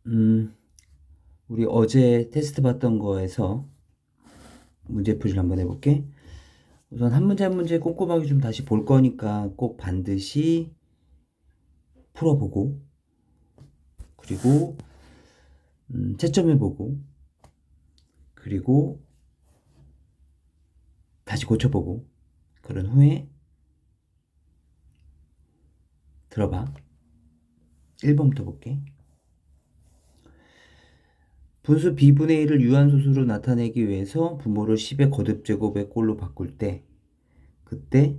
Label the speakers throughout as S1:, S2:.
S1: 음, 우리 어제 테스트 봤던 거에서 문제풀이를 한번 해볼게. 우선 한 문제 한 문제 꼼꼼하게 좀 다시 볼 거니까 꼭 반드시 풀어보고, 그리고 채점해보고, 그리고 다시 고쳐보고, 그런 후에 들어봐. 1번부터 볼게. 분수 b분의 1을 유한소수로 나타내기 위해서 분모를 10의 거듭제곱의 꼴로 바꿀 때, 그때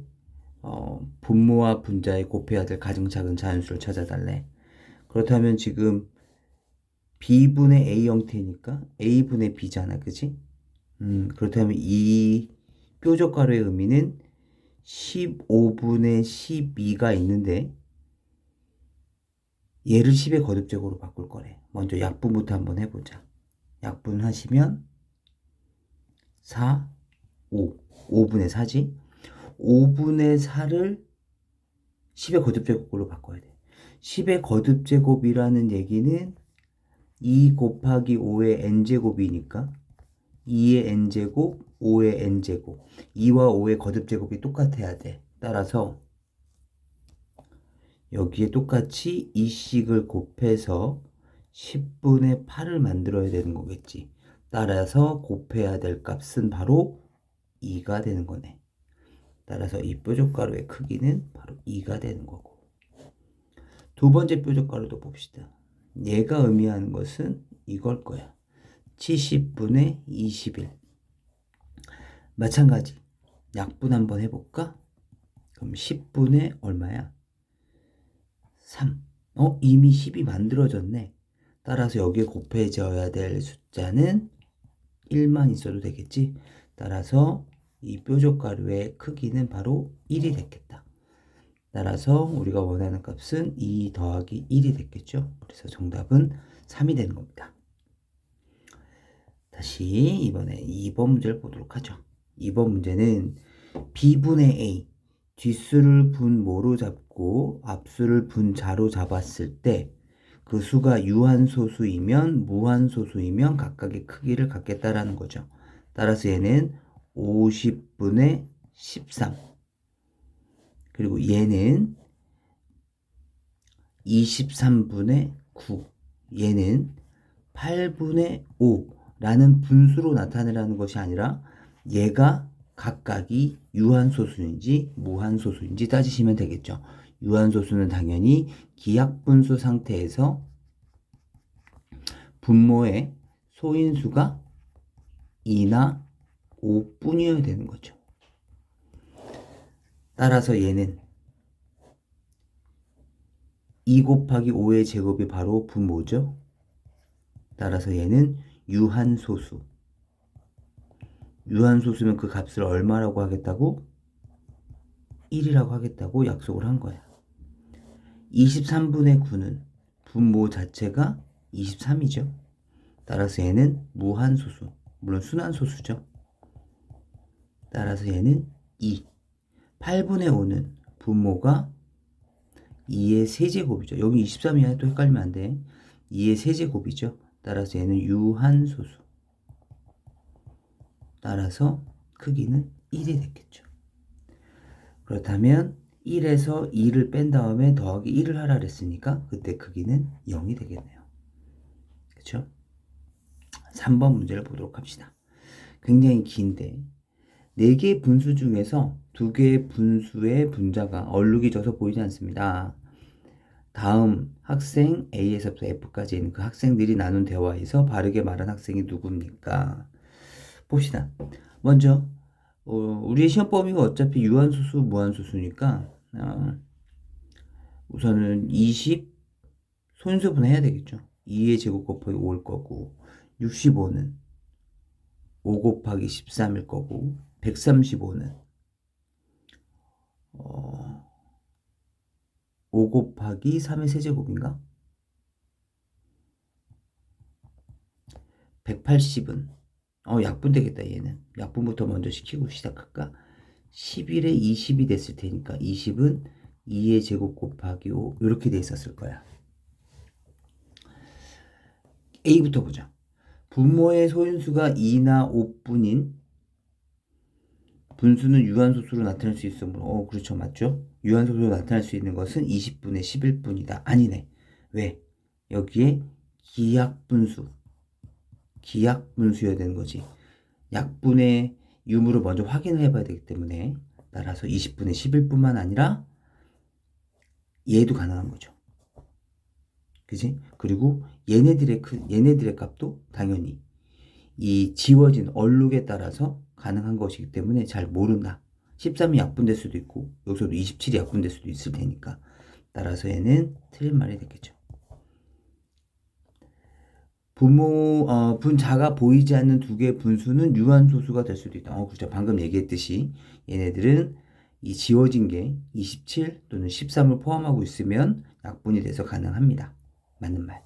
S1: 분모와 분자의 곱해야 될 가장 작은 자연수를 찾아달래. 그렇다면 지금 b분의 a 형태니까 a분의 b잖아, 그지? 그렇다면 이 뾰족가루의 의미는 15분의 12가 있는데 얘를 10의 거듭제곱으로 바꿀 거래. 먼저 약분부터 한번 해보자. 약분하시면 4, 5, 5분의 4지? 5분의 4를 10의 거듭제곱으로 바꿔야 돼. 10의 거듭제곱이라는 얘기는 2 곱하기 5의 n제곱이니까 2의 n제곱, 5의 n제곱. 2와 5의 거듭제곱이 똑같아야 돼. 따라서 여기에 똑같이 2씩을 곱해서 10분의 8을 만들어야 되는 거겠지. 따라서 곱해야 될 값은 바로 2가 되는 거네. 따라서 이 뾰족가루의 크기는 바로 2가 되는 거고. 두 번째 뾰족가루도 봅시다. 얘가 의미하는 것은 이걸 거야. 70분의 21. 마찬가지. 약분 한번 해볼까? 그럼 10분의 얼마야? 3. 이미 10이 만들어졌네. 따라서 여기에 곱해져야 될 숫자는 1만 있어도 되겠지. 따라서 이 뾰족가루의 크기는 바로 1이 됐겠다. 따라서 우리가 원하는 값은 2 더하기 1이 됐겠죠. 그래서 정답은 3이 되는 겁니다. 다시 이번에 2번 문제를 보도록 하죠. 2번 문제는 b분의 a, 뒷수를 분모로 잡고 앞수를 분자로 잡았을 때 그 수가 유한소수이면 무한소수이면 각각의 크기를 갖겠다라는 거죠. 따라서 얘는 50분의 13, 그리고 얘는 23분의 9, 얘는 8분의 5라는 분수로 나타내라는 것이 아니라 얘가 각각이 유한소수인지 무한소수인지 따지시면 되겠죠. 유한소수는 당연히 기하분수 상태에서 분모의 소인수가 2나 5뿐이어야 되는 거죠. 따라서 얘는 2 곱하기 5의 제곱이 바로 분모죠. 따라서 얘는 유한소수. 유한소수면 그 값을 얼마라고 하겠다고? 1이라고 하겠다고 약속을 한 거야. 23분의 9는 분모 자체가 23이죠. 따라서 얘는 무한소수. 물론 순환소수죠. 따라서 얘는 2. 8분의 5는 분모가 2의 세제곱이죠. 여기 23이야. 또 헷갈리면 안 돼. 2의 세제곱이죠. 따라서 얘는 유한소수. 따라서 크기는 1이 됐겠죠. 그렇다면 1에서 2를 뺀 다음에 더하기 1을 하라 그랬으니까 그때 크기는 0이 되겠네요. 그렇죠? 3번 문제를 보도록 합시다. 굉장히 긴데 4개의 분수 중에서 2개의 분수의 분자가 얼룩이 져서 보이지 않습니다. 다음 학생 A에서부터 F까지 있는 그 학생들이 나눈 대화에서 바르게 말한 학생이 누굽니까? 봅시다. 먼저 우리의 시험 범위가 어차피 유한소수, 무한소수니까 우선은 20 소인수분 해야 되겠죠. 2의 제곱 곱하기 5일 거고 65는 5 곱하기 13일 거고 135는 5 곱하기 3의 세제곱인가? 180은 약분 되겠다. 얘는 약분부터 먼저 시키고 시작할까? 11에 20이 됐을 테니까 20은 2의 제곱 곱하기 5 이렇게 돼 있었을 거야. A부터 보자. 분모의 소인수가 2나 5뿐인 분수는 유한소수로 나타낼 수 있으므로 그렇죠. 맞죠? 유한소수로 나타낼 수 있는 것은 20분의 11분이다. 아니네. 왜? 여기에 기약분수여야 되는 거지. 약분의 유무를 먼저 확인을 해봐야 되기 때문에 따라서 20분의 11뿐만 아니라 얘도 가능한 거죠. 그지? 그리고 얘네들의 값도 당연히 이 지워진 얼룩에 따라서 가능한 것이기 때문에 잘 모른다. 13이 약분될 수도 있고 여기서도 27이 약분될 수도 있을 테니까 따라서 얘는 틀린 말이 되겠죠. 분자가 보이지 않는 두 개의 분수는 유한소수가 될 수도 있다. 그렇죠. 방금 얘기했듯이 얘네들은 이 지워진 게 27 또는 13을 포함하고 있으면 약분이 돼서 가능합니다. 맞는 말.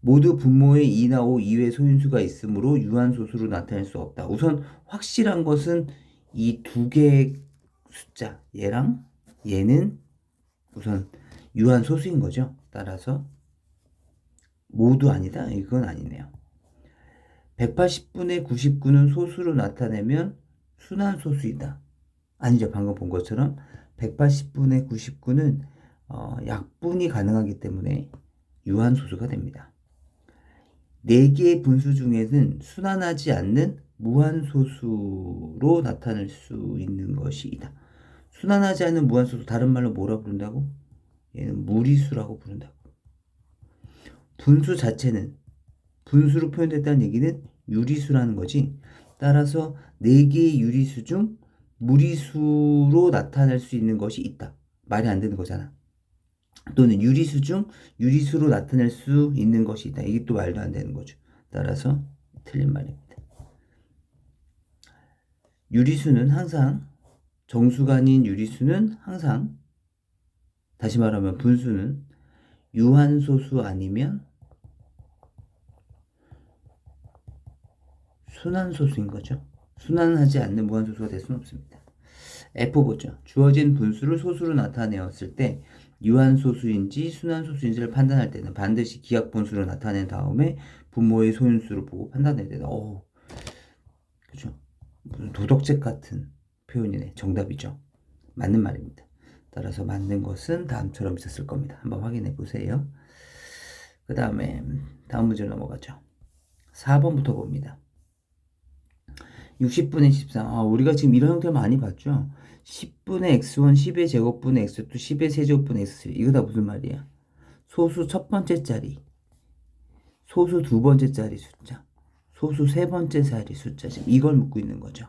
S1: 모두 분모에 2나 5 이외의 소인수가 있으므로 유한소수로 나타낼 수 없다. 우선 확실한 것은 이 두 개의 숫자, 얘랑 얘는 우선 유한소수인 거죠. 따라서 모두 아니다? 이건 아니네요. 180분의 99는 소수로 나타내면 순환소수이다. 아니죠. 방금 본 것처럼 180분의 99는 약분이 가능하기 때문에 유한소수가 됩니다. 4개의 분수 중에는 순환하지 않는 무한소수로 나타낼 수 있는 것이다. 순환하지 않는 무한소수, 다른 말로 뭐라 부른다고? 얘는 무리수라고 부른다고. 분수 자체는 분수로 표현됐다는 얘기는 유리수라는 거지. 따라서 4개의 유리수 중 무리수로 나타낼 수 있는 것이 있다. 말이 안 되는 거잖아. 또는 유리수 중 유리수로 나타낼 수 있는 것이 있다. 이게 또 말도 안 되는 거죠. 따라서 틀린 말입니다. 유리수는 항상 정수가 아닌 유리수는 항상 다시 말하면 분수는 유한소수 아니면 순환소수인 거죠. 순환하지 않는 무한소수가 될 수는 없습니다. F 보죠. 주어진 분수를 소수로 나타내었을 때 유한소수인지 순환소수인지를 판단할 때는 반드시 기하분수로 나타낸 다음에 분모의 소인수를 보고 판단해야 된다. 그죠? 무슨 도덕책 같은 표현이네. 정답이죠. 맞는 말입니다. 따라서 맞는 것은 다음처럼 있었을 겁니다. 한번 확인해 보세요. 그 다음에 다음 문제로 넘어가죠. 4번부터 봅니다. 60분의 13. 우리가 지금 이런 형태를 많이 봤죠? 10분의 x1, 10의 제곱분의 x2, 10의 세제곱분의 x3. 이거 다 무슨 말이야? 소수 첫 번째 자리, 소수 두 번째 자리 숫자, 소수 세 번째 자리 숫자. 지금 이걸 묻고 있는 거죠.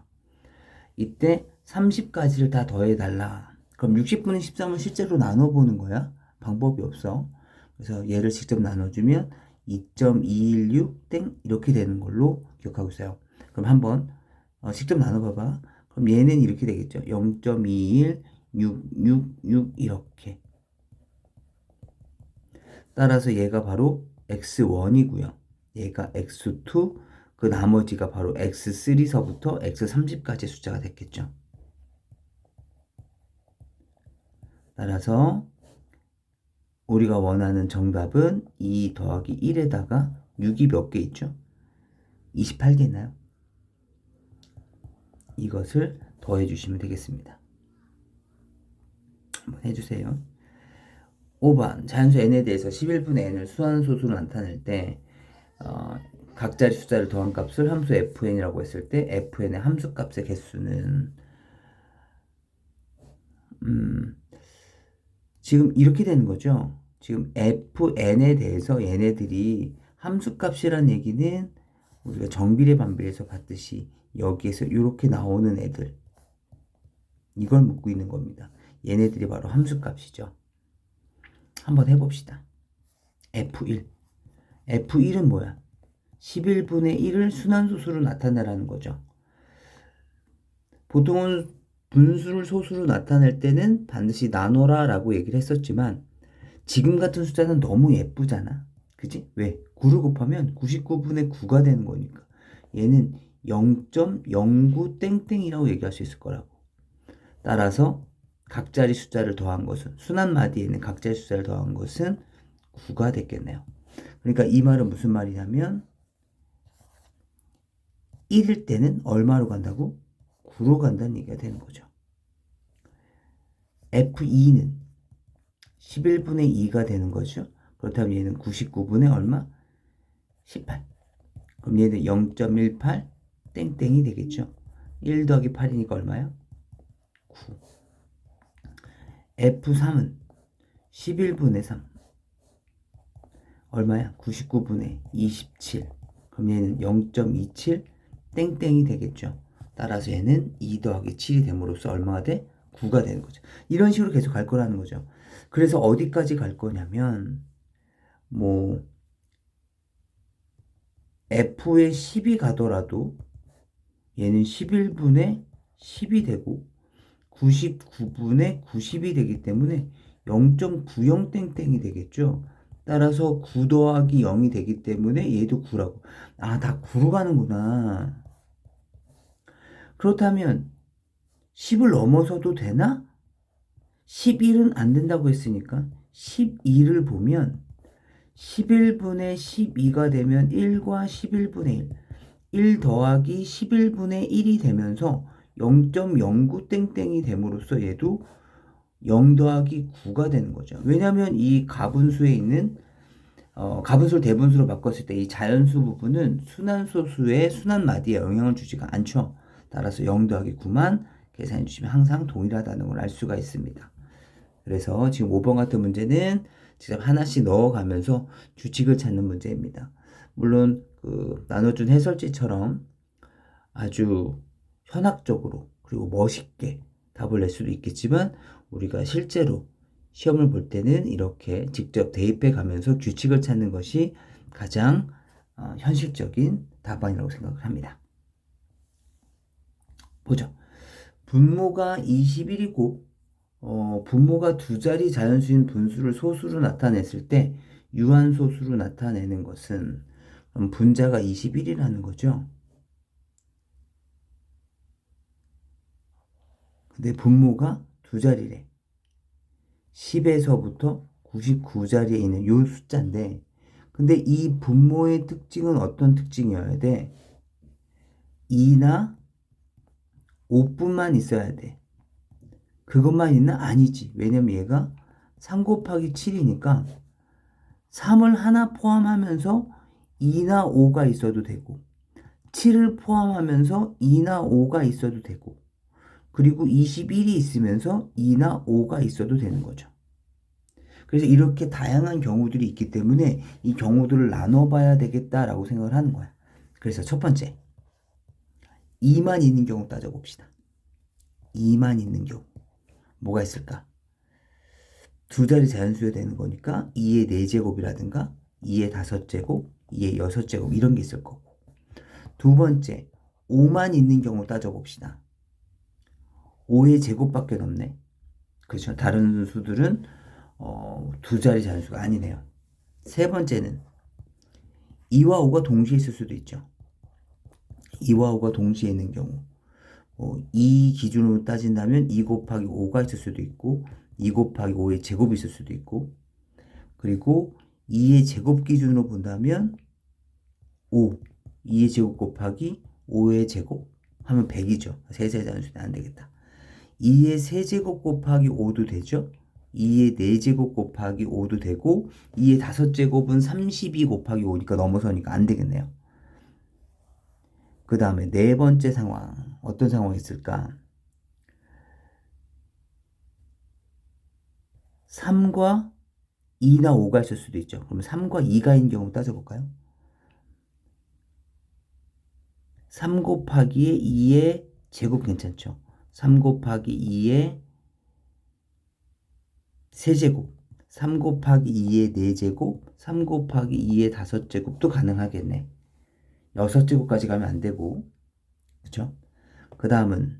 S1: 이때 30가지를 다 더해달라. 그럼 60분의 13은 실제로 나눠보는 거야. 방법이 없어. 그래서 얘를 직접 나눠주면 2.216 땡 이렇게 되는 걸로 기억하고 있어요. 그럼 한번 직접 나눠봐봐. 그럼 얘는 이렇게 되겠죠. 0.21, 666 이렇게. 따라서 얘가 바로 x1이고요. 얘가 x2, 그 나머지가 바로 x3서부터 x30까지 숫자가 됐겠죠. 따라서 우리가 원하는 정답은 2 더하기 1에다가 6이 몇 개 있죠? 28개 있나요? 이것을 더해 주시면 되겠습니다. 한번 해주세요. 5번 자연수 n에 대해서 11분의 n을 수한소수로 나타낼 때 각자리 숫자를 더한 값을 함수 fn이라고 했을 때 fn의 함수값의 개수는 지금 이렇게 되는 거죠. 지금 fn에 대해서 얘네들이 함수값이란 얘기는 우리가 정비례 반비례에서 봤듯이 여기에서 이렇게 나오는 애들, 이걸 묻고 있는 겁니다. 얘네들이 바로 함수값이죠. 한번 해봅시다. F1. F1은 뭐야? 11분의 1을 순환소수로 나타내라는 거죠. 보통은 분수를 소수로 나타낼 때는 반드시 나눠라 라고 얘기를 했었지만 지금 같은 숫자는 너무 예쁘잖아. 그치? 왜? 9를 곱하면 99분의 9가 되는 거니까 얘는 0.09 땡땡이라고 얘기할 수 있을 거라고. 따라서 각자리 숫자를 더한 것은 순환 마디에 있는 각자리 숫자를 더한 것은 9가 됐겠네요. 그러니까 이 말은 무슨 말이냐면 1일 때는 얼마로 간다고? 9로 간다는 얘기가 되는 거죠. F2는 11분의 2가 되는 거죠. 그렇다면 얘는 99분의 얼마? 18. 그럼 얘는 0.18 땡땡이 되겠죠. 1 더하기 8이니까 얼마야? 9. F3은 11분의 3. 얼마야? 99분의 27. 그럼 얘는 0.27 땡땡이 되겠죠. 따라서 얘는 2 더하기 7이 됨으로써 얼마가 돼? 9가 되는 거죠. 이런 식으로 계속 갈 거라는 거죠. 그래서 어디까지 갈 거냐면 뭐 F에 10이 가더라도 얘는 11분의 10이 되고 99분의 90이 되기 때문에 0.90 땡땡이 되겠죠. 따라서 9 더하기 0이 되기 때문에 얘도 9라고. 아, 다 9로 가는구나. 그렇다면 10을 넘어서도 되나? 11은 안 된다고 했으니까 12를 보면 11분의 12가 되면 1과 11분의 1. 1 더하기 11분의 1이 되면서 0.09 땡땡이 됨으로써 얘도 0 더하기 9가 되는 거죠. 왜냐하면 이 가분수에 있는 가분수를 대분수로 바꿨을 때 이 자연수 부분은 순환소수의 순환마디에 영향을 주지가 않죠. 따라서 0 더하기 9만 계산해 주시면 항상 동일하다는 걸 알 수가 있습니다. 그래서 지금 5번 같은 문제는 직접 하나씩 넣어가면서 규칙을 찾는 문제입니다. 물론 그 나눠준 해설지처럼 아주 현학적으로 그리고 멋있게 답을 낼 수도 있겠지만 우리가 실제로 시험을 볼 때는 이렇게 직접 대입해 가면서 규칙을 찾는 것이 가장 현실적인 답안이라고 생각을 합니다. 보죠. 분모가 21이고 분모가 두 자리 자연수인 분수를 소수로 나타냈을 때 유한소수로 나타내는 것은 분자가 21이라는 거죠. 근데 분모가 두 자리래. 10에서부터 99자리에 있는 요 숫자인데 근데 이 분모의 특징은 어떤 특징이어야 돼? 2나 5분만 있어야 돼. 그것만 있나? 아니지. 왜냐면 얘가 3 곱하기 7이니까 3을 하나 포함하면서 2나 5가 있어도 되고 7을 포함하면서 2나 5가 있어도 되고 그리고 21이 있으면서 2나 5가 있어도 되는 거죠. 그래서 이렇게 다양한 경우들이 있기 때문에 이 경우들을 나눠봐야 되겠다라고 생각을 하는 거야. 그래서 첫 번째 2만 있는 경우 따져봅시다. 2만 있는 경우 뭐가 있을까? 두 자리 자연수가 되는 거니까 2의 4제곱이라든가 2의 5제곱, 2의 6제곱 이런 게 있을 거고 두 번째 5만 있는 경우 따져봅시다. 5의 제곱밖에 없네. 그렇죠. 다른 수들은 두 자리 자연수가 아니네요. 세 번째는 2와 5가 동시에 있을 수도 있죠. 2와 5가 동시에 있는 경우 2 기준으로 따진다면 2 곱하기 5가 있을 수도 있고 2 곱하기 5의 제곱이 있을 수도 있고 그리고 2의 제곱 기준으로 본다면 5, 2의 제곱 곱하기 5의 제곱 하면 100이죠. 세세 자연수는 안 되겠다. 2의 세제곱 곱하기 5도 되죠. 2의 4제곱 곱하기 5도 되고 2의 5제곱은 32 곱하기 5니까 넘어서니까 안 되겠네요. 그 다음에 네 번째 상황 어떤 상황이 있을까? 3과 2나 5가 있을 수도 있죠. 그럼 3과 2가 있는 경우 따져볼까요? 3 곱하기 2의 제곱 괜찮죠? 3 곱하기 2의 세제곱 3 곱하기 2의 4제곱 3 곱하기 2의 5제곱도 가능하겠네. 6제곱까지 가면 안 되고 그쵸? 그 다음은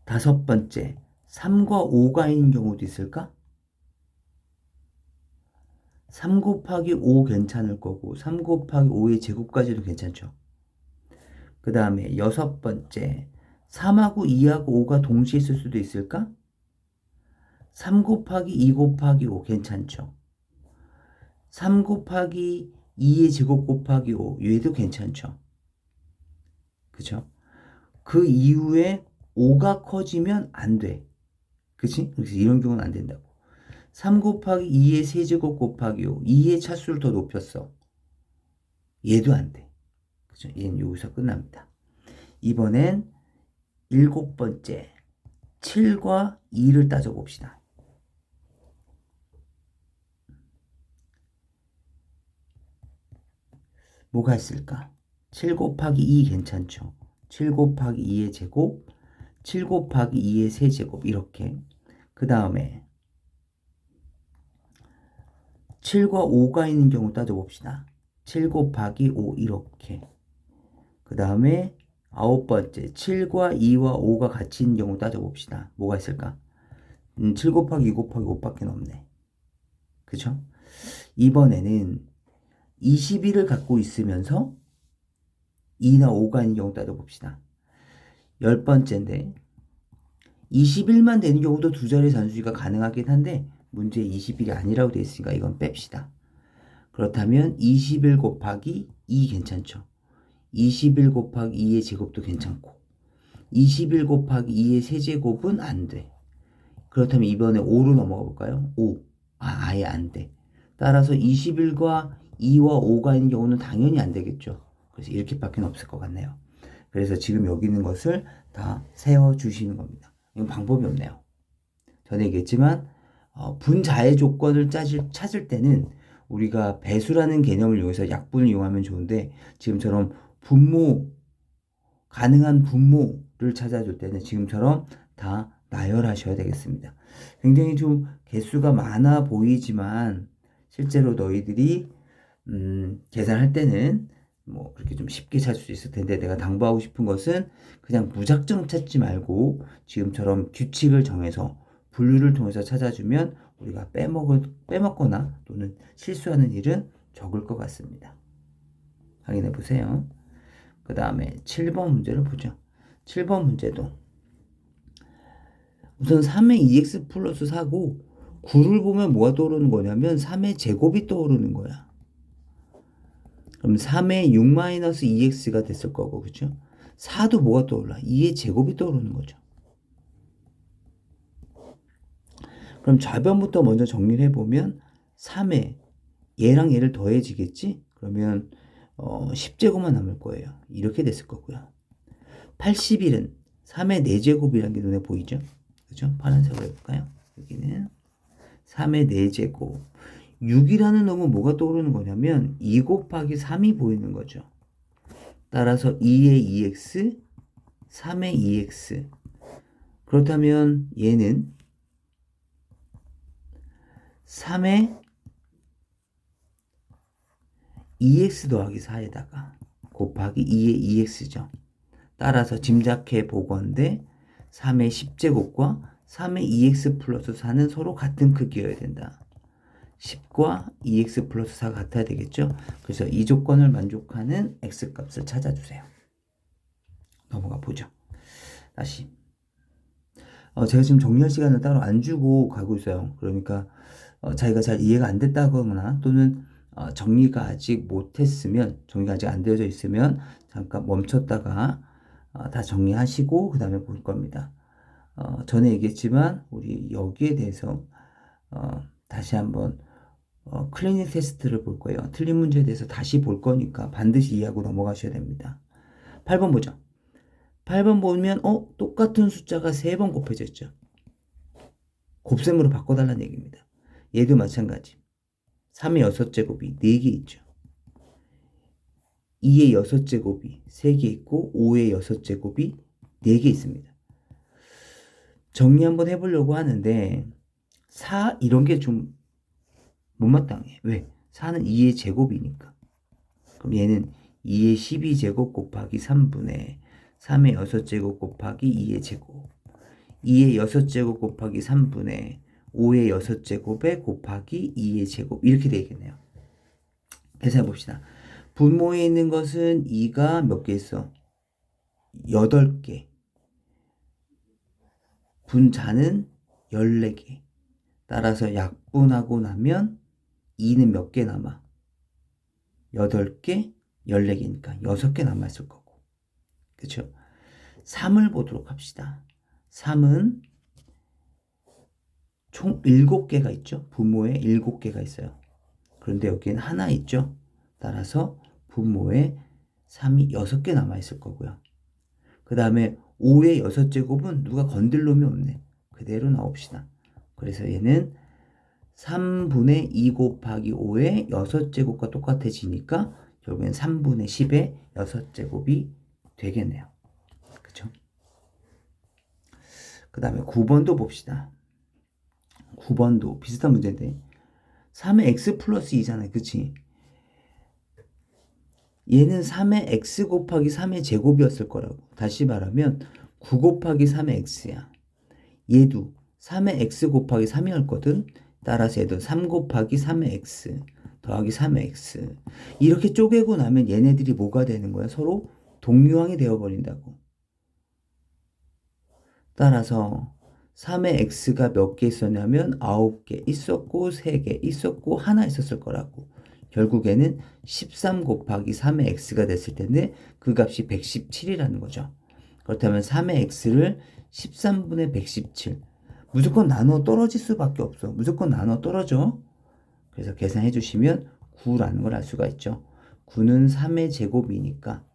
S1: 다섯 번째 3과 5가 있는 경우도 있을까? 3 곱하기 5 괜찮을 거고 3 곱하기 5의 제곱까지도 괜찮죠. 그 다음에 여섯 번째 3하고 2하고 5가 동시에 있을 수도 있을까? 3 곱하기 2 곱하기 5 괜찮죠. 3 곱하기 2의 제곱 곱하기 5 얘도 괜찮죠. 그쵸? 그 이후에 5가 커지면 안 돼. 그치? 그래서 이런 경우는 안 된다고. 3 곱하기 2의 세제곱 곱하기 5 2의 차수를 더 높였어. 얘도 안 돼. 그죠? 얘는 여기서 끝납니다. 이번엔 7번째 7과 2를 따져봅시다. 뭐가 있을까? 7 곱하기 2 괜찮죠? 7 곱하기 2의 제곱, 7 곱하기 2의 세제곱 이렇게. 그 다음에 7과 5가 있는 경우 따져봅시다. 7 곱하기 5 이렇게. 그 다음에 9번째 7과 2와 5가 같이 있는 경우 따져봅시다. 뭐가 있을까? 7 곱하기 2 곱하기 5밖에 없네. 그쵸? 이번에는 21을 갖고 있으면서 2나 5가 있는 경우 따져봅시다. 10번째인데 21만 되는 경우도 두 자리 산수가 가능하긴 한데 문제에 21이 아니라고 되어 있으니까 이건 뺍시다. 그렇다면 21 곱하기 2 괜찮죠? 21 곱하기 2의 제곱도 괜찮고 21 곱하기 2의 세제곱은 안 돼. 그렇다면 이번에 5로 넘어가 볼까요? 5. 아예 안 돼. 따라서 21과 2와 5가 있는 경우는 당연히 안 되겠죠. 그래서 이렇게밖에 없을 것 같네요. 그래서 지금 여기 있는 것을 다 세워주시는 겁니다. 이건 방법이 없네요. 전에 얘기했지만 분자의 조건을 찾을 때는 우리가 배수라는 개념을 이용해서 약분을 이용하면 좋은데 지금처럼 가능한 분모를 찾아줄 때는 지금처럼 다 나열하셔야 되겠습니다. 굉장히 좀 개수가 많아 보이지만 실제로 너희들이 계산할 때는 뭐 그렇게 좀 쉽게 찾을 수 있을 텐데 내가 당부하고 싶은 것은 그냥 무작정 찾지 말고 지금처럼 규칙을 정해서 분류를 통해서 찾아주면 우리가 빼먹거나 또는 실수하는 일은 적을 것 같습니다. 확인해 보세요. 그 다음에 7번 문제를 보죠. 7번 문제도 우선 3의 2x 플러스 4고 9를 보면 뭐가 떠오르는 거냐면 3의 제곱이 떠오르는 거야. 그럼 3의 6-2x가 됐을 거고, 그죠? 4도 뭐가 떠올라? 2의 제곱이 떠오르는 거죠. 그럼 좌변부터 먼저 정리를 해보면 3에 얘랑 얘를 더해지겠지? 그러면 10제곱만 남을 거예요. 이렇게 됐을 거고요. 81은 3의 4제곱이라는 게 눈에 보이죠? 그죠? 파란색으로 해볼까요? 여기는 3의 4제곱. 6이라는 놈은 뭐가 떠오르는 거냐면 2 곱하기 3이 보이는 거죠. 따라서 2의 2x, 3의 2x. 그렇다면 얘는 3의 2x 더하기 4에다가 곱하기 2의 2x죠. 따라서 짐작해 보건대 3의 10제곱과 3의 2x 플러스 4는 서로 같은 크기여야 된다. 10과 2x 플러스 4가 같아야 되겠죠. 그래서 이 조건을 만족하는 x값을 찾아주세요. 넘어가 보죠. 다시 제가 지금 정리할 시간을 따로 안 주고 가고 있어요. 그러니까 자기가 잘 이해가 안 됐다거나 또는 정리가 아직 안 되어져 있으면 잠깐 멈췄다가 다 정리하시고 그 다음에 볼 겁니다. 전에 얘기했지만 우리 여기에 대해서 다시 한번 클리닉 테스트를 볼 거예요. 틀린 문제에 대해서 다시 볼 거니까 반드시 이해하고 넘어가셔야 됩니다. 8번 보죠. 8번 보면 똑같은 숫자가 3번 곱해졌죠. 곱셈으로 바꿔달라는 얘기입니다. 얘도 마찬가지. 3의 6제곱이 4개 있죠. 2의 6제곱이 3개 있고 5의 6제곱이 4개 있습니다. 정리 한번 해보려고 하는데 4 이런 게 좀 못마땅해. 왜? 4는 2의 제곱이니까. 그럼 얘는 2의 12제곱 곱하기 3분의 3의 6제곱 곱하기 2의 제곱 2의 6제곱 곱하기 3분의 5의 6제곱에 곱하기 2의 제곱 이렇게 되겠네요. 계산해 봅시다. 분모에 있는 것은 2가 몇 개 있어? 8개. 분자는 14개. 따라서 약분하고 나면 2는 몇 개 남아? 8개, 14개니까 6개 남아있을 거고. 그쵸? 3을 보도록 합시다. 3은 총 7개가 있죠. 분모에 7개가 있어요. 그런데 여기는 하나 있죠. 따라서 분모에 3이 6개 남아있을 거고요. 그 다음에 5의 6제곱은 누가 건들 놈이 없네. 그대로 나옵시다. 그래서 얘는 3분의 2 곱하기 5의 6제곱과 똑같아지니까 결국엔 3분의 10의 6제곱이 되겠네요. 그쵸? 그 다음에 9번도 봅시다. 9번도 비슷한 문제인데 3의 x 플러스 2잖아요. 그치? 얘는 3의 x 곱하기 3의 제곱이었을 거라고. 다시 말하면 9 곱하기 3의 x야. 얘도 3의 x 곱하기 3이었거든. 따라서 얘도 3 곱하기 3의 x 더하기 3의 x. 이렇게 쪼개고 나면 얘네들이 뭐가 되는 거야? 서로 동류항이 되어버린다고. 따라서 3의 x가 몇 개 있었냐면 9개 있었고 3개 있었고 하나 있었을 거라고. 결국에는 13 곱하기 3의 x가 됐을 텐데 그 값이 117이라는 거죠. 그렇다면 3의 x를 13분의 117 무조건 나눠 떨어질 수밖에 없어. 무조건 나눠 떨어져. 그래서 계산해 주시면 9라는 걸 알 수가 있죠. 9는 3의 제곱이니까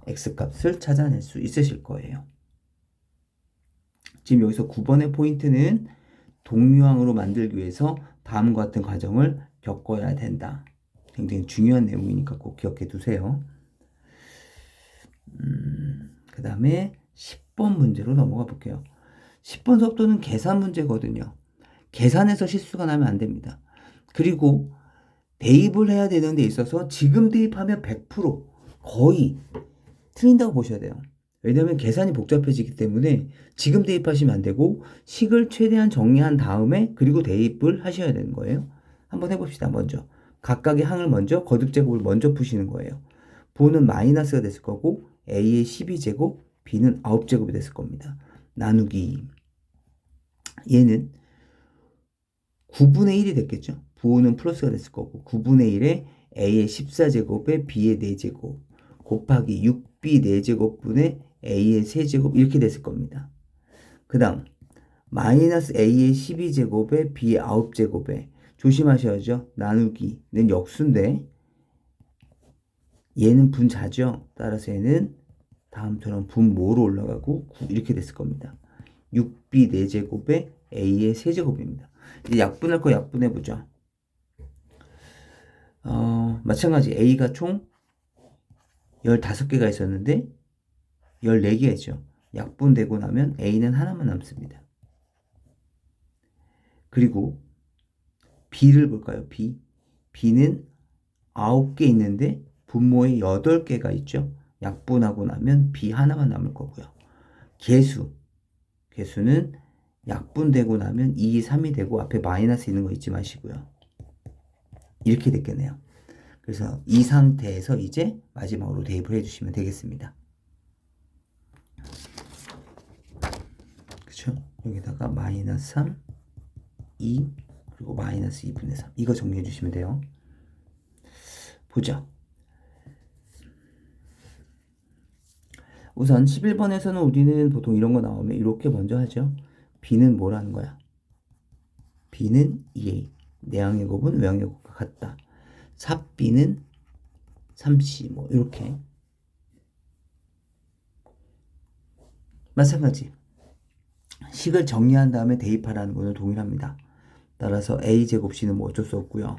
S1: x값을 찾아낼 수 있으실 거예요. 지금 여기서 9번의 포인트는 동류항으로 만들기 위해서 다음과 같은 과정을 겪어야 된다. 굉장히 중요한 내용이니까 꼭 기억해 두세요. 그 다음에 10번 문제로 넘어가 볼게요. 10번 속도는 계산 문제거든요. 계산에서 실수가 나면 안 됩니다. 그리고 대입을 해야 되는 데 있어서 지금 대입하면 100% 거의 틀린다고 보셔야 돼요. 왜냐하면 계산이 복잡해지기 때문에 지금 대입하시면 안 되고 식을 최대한 정리한 다음에 그리고 대입을 하셔야 되는 거예요. 한번 해봅시다. 먼저 각각의 항을 먼저 거듭제곱을 먼저 푸시는 거예요. 부호는 마이너스가 됐을 거고 A의 12제곱, B는 9제곱이 됐을 겁니다. 나누기 얘는 9분의 1이 됐겠죠. 부호는 플러스가 됐을 거고 9분의 1에 A의 14제곱에 B의 4제곱 곱하기 6B 4제곱분의 A의 3제곱 이렇게 됐을 겁니다. 그 다음 마이너스 A의 12제곱에 B의 9제곱에 조심하셔야죠. 나누기는 역수인데 얘는 분자죠. 따라서 얘는 다음처럼 분모로 올라가고 9 이렇게 됐을 겁니다. 6B 4제곱에 A의 3제곱입니다. 이제 약분할 거 약분해보죠. 마찬가지 A가 총 15개가 있었는데 14개 있죠. 약분되고 나면 A는 하나만 남습니다. 그리고 B를 볼까요? B는 9개 있는데 분모에 8개가 있죠. 약분하고 나면 B 하나만 남을 거고요. 개수는 약분되고 나면 2, 3이 되고 앞에 마이너스 있는 거 잊지 마시고요. 이렇게 됐겠네요. 그래서 이 상태에서 이제 마지막으로 대입을 해주시면 되겠습니다. 그쵸? 여기다가 마이너스 3, 2, 그리고 마이너스 2분의 3 이거 정리해 주시면 돼요. 보자. 우선 11번에서는 우리는 보통 이런 거 나오면 이렇게 먼저 하죠. B는 뭐라는 거야? B는 2A. 내항의 곱은 외항의 곱과 같다. 4B는 3C. 뭐 이렇게. 마찬가지. 식을 정리한 다음에 대입하라는 것은 동일합니다. 따라서 A제곱 C는 뭐 어쩔 수 없고요.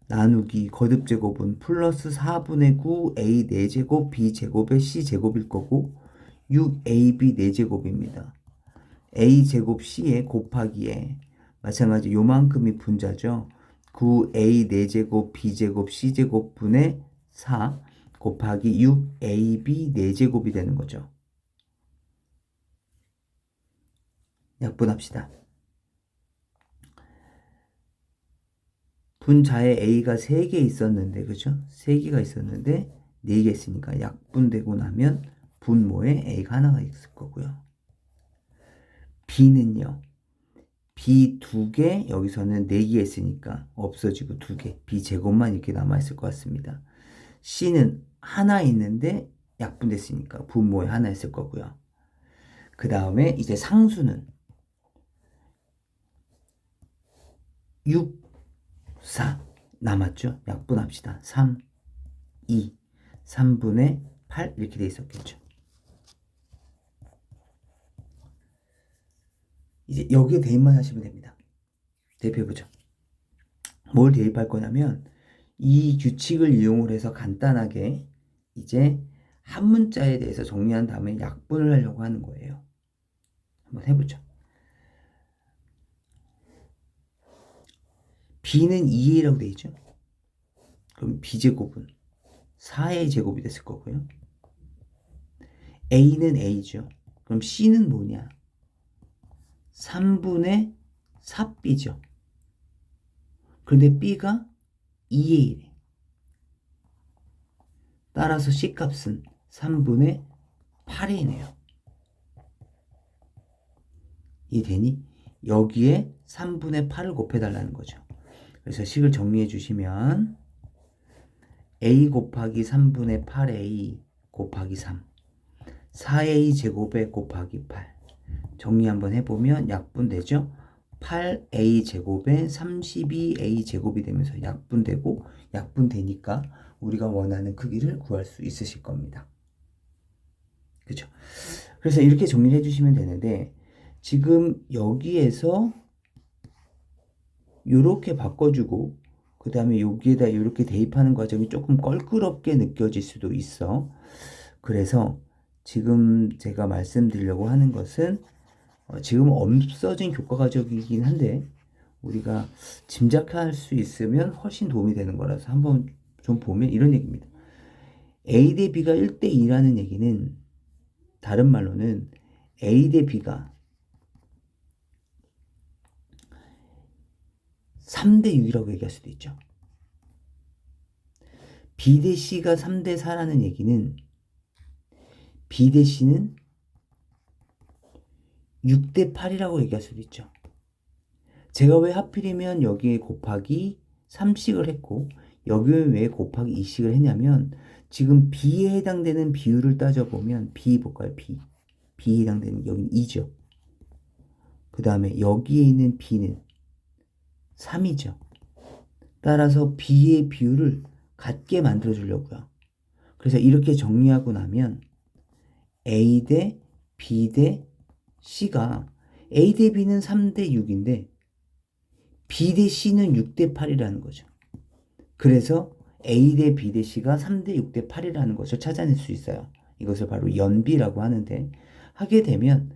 S1: 나누기 거듭제곱은 플러스 4분의 9 A 4제곱 B제곱에 C제곱일 거고 6AB 4제곱입니다. A제곱 C에 곱하기에 마찬가지 요만큼이 분자죠. 9A 4제곱 B제곱 C제곱 분의 4 곱하기 6AB 4제곱이 되는 거죠. 약분합시다. 분자에 A가 3개 있었는데, 그죠? 3개가 있었는데, 4개 있으니까 약분되고 나면 분모에 A가 하나가 있을 거고요. B는요, b 2개, 여기서는 4개 했으니까 없어지고 2개, b 제곱만 이렇게 남아있을 것 같습니다. c는 하나 있는데 약분됐으니까 분모에 하나 있을 거고요. 그 다음에 이제 상수는 6, 4 남았죠. 약분합시다. 3, 2, 3분의 8 이렇게 돼 있었겠죠. 이제 여기에 대입만 하시면 됩니다. 대입해보죠. 뭘 대입할 거냐면 이 규칙을 이용을 해서 간단하게 이제 한 문자에 대해서 정리한 다음에 약분을 하려고 하는 거예요. 한번 해보죠. b는 2a라고 되어 있죠. 그럼 b제곱은 4a 제곱이 됐을 거고요. a는 a죠. 그럼 c는 뭐냐? 3분의 4b죠. 그런데 b가 2a래. 따라서 c값은 3분의 8이네요. 이해되니? 여기에 3분의 8을 곱해달라는 거죠. 그래서 식을 정리해 주시면 a 곱하기 3분의 8a 곱하기 3 4a 제곱에 곱하기 8 정리 한번 해보면 약분되죠. 8a 제곱에 32a 제곱이 되면서 약분되고 약분되니까 우리가 원하는 크기를 구할 수 있으실 겁니다. 그렇죠? 그래서 이렇게 정리를 해주시면 되는데 지금 여기에서 이렇게 바꿔주고 그 다음에 여기에다 이렇게 대입하는 과정이 조금 껄끄럽게 느껴질 수도 있어. 그래서 지금 제가 말씀드리려고 하는 것은 지금 없어진 교과 과정이긴 한데 우리가 짐작할 수 있으면 훨씬 도움이 되는 거라서 한번 좀 보면 이런 얘기입니다. A 대 B가 1대 2라는 얘기는 다른 말로는 A 대 B가 3대 6이라고 얘기할 수도 있죠. B 대 C가 3대 4라는 얘기는 B 대 C는 6대 8이라고 얘기할 수도 있죠. 제가 왜 하필이면 여기에 곱하기 3씩을 했고 여기에 왜 곱하기 2씩을 했냐면 지금 B에 해당되는 비율을 따져보면 B 볼까요? B에 해당되는 여기는 2죠. 그 다음에 여기에 있는 B는 3이죠. 따라서 B의 비율을 같게 만들어 주려고요. 그래서 이렇게 정리하고 나면 A 대 B 대 C가 A 대 B는 3대 6인데 B 대 C는 6대 8이라는 거죠. 그래서 A 대 B 대 C가 3대 6대 8이라는 것을 찾아낼 수 있어요. 이것을 바로 연비라고 하는데 하게 되면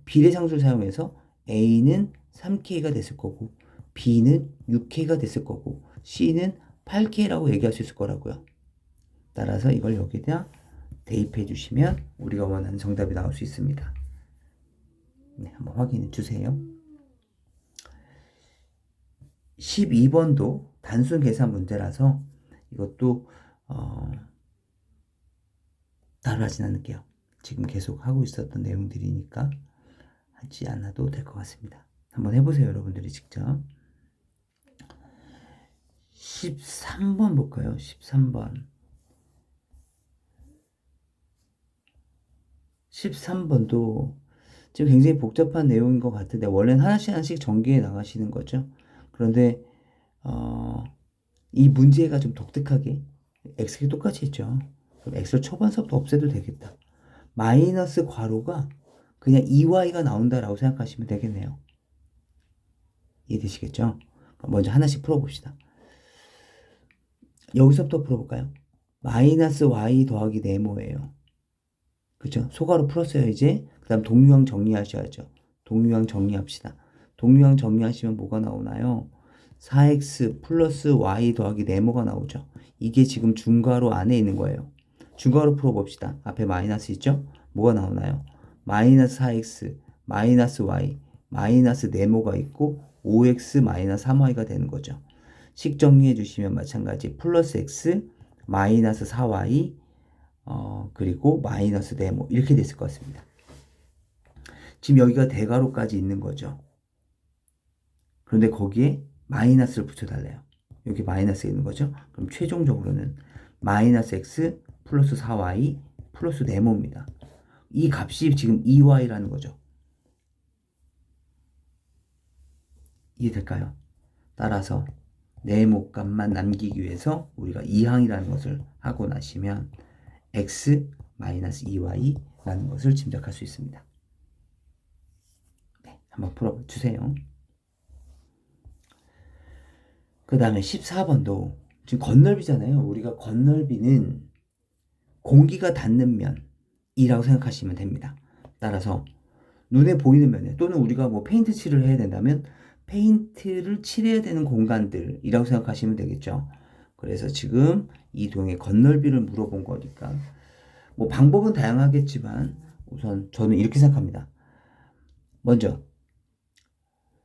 S1: 비례상수를 사용해서 A는 3K가 됐을 거고 B는 6K가 됐을 거고 C는 8K라고 얘기할 수 있을 거라고요. 따라서 이걸 여기다 대입해 주시면 우리가 원하는 정답이 나올 수 있습니다. 네, 한번 확인해 주세요. 12번도 단순 계산 문제라서 이것도 따로 하진 않을게요. 지금 계속 하고 있었던 내용들이니까 하지 않아도 될 것 같습니다. 한번 해보세요, 여러분들이 직접. 13번 볼까요? 13번. 13번도 지금 굉장히 복잡한 내용인 것 같은데 원래는 하나씩 하나씩 전개해 나가시는 거죠. 그런데 이 문제가 좀 독특하게 x가 똑같이 했죠. 그럼 x를 초반서부터 없애도 되겠다. 마이너스 괄호가 그냥 2y가 나온다라고 생각하시면 되겠네요. 이해되시겠죠? 먼저 하나씩 풀어봅시다. 여기서부터 풀어볼까요? 마이너스 y 더하기 네모예요. 그쵸? 소가로 풀었어요, 이제. 그 다음 동류항 정리하셔야죠. 동류항 정리합시다. 동류항 정리하시면 뭐가 나오나요? 4x 플러스 y 더하기 네모가 나오죠. 이게 지금 중괄호 안에 있는 거예요. 중괄호 풀어봅시다. 앞에 마이너스 있죠? 뭐가 나오나요? 마이너스 4x, 마이너스 y, 마이너스 네모가 있고 5x 마이너스 3y가 되는 거죠. 식 정리해 주시면 마찬가지 플러스 x, 마이너스 4y, 그리고 마이너스 네모 이렇게 됐을 것 같습니다. 지금 여기가 대괄호까지 있는 거죠. 그런데 거기에 마이너스를 붙여달래요. 여기 마이너스가 있는 거죠. 그럼 최종적으로는 마이너스 x 플러스 4y 플러스 네모입니다. 이 값이 지금 2y라는 거죠. 이해될까요? 따라서 네모 값만 남기기 위해서 우리가 이항이라는 것을 하고 나시면 x 마이너스 2y라는 것을 짐작할 수 있습니다. 네, 한번 풀어주세요. 그 다음에 14번도 지금 건널비잖아요. 우리가 건널비는 공기가 닿는 면이라고 생각하시면 됩니다. 따라서 눈에 보이는 면에 또는 우리가 뭐 페인트 칠을 해야 된다면 페인트를 칠해야 되는 공간들이라고 생각하시면 되겠죠. 그래서 지금 이 도형의 건널비를 물어본 거니까 뭐 방법은 다양하겠지만 우선 저는 이렇게 생각합니다. 먼저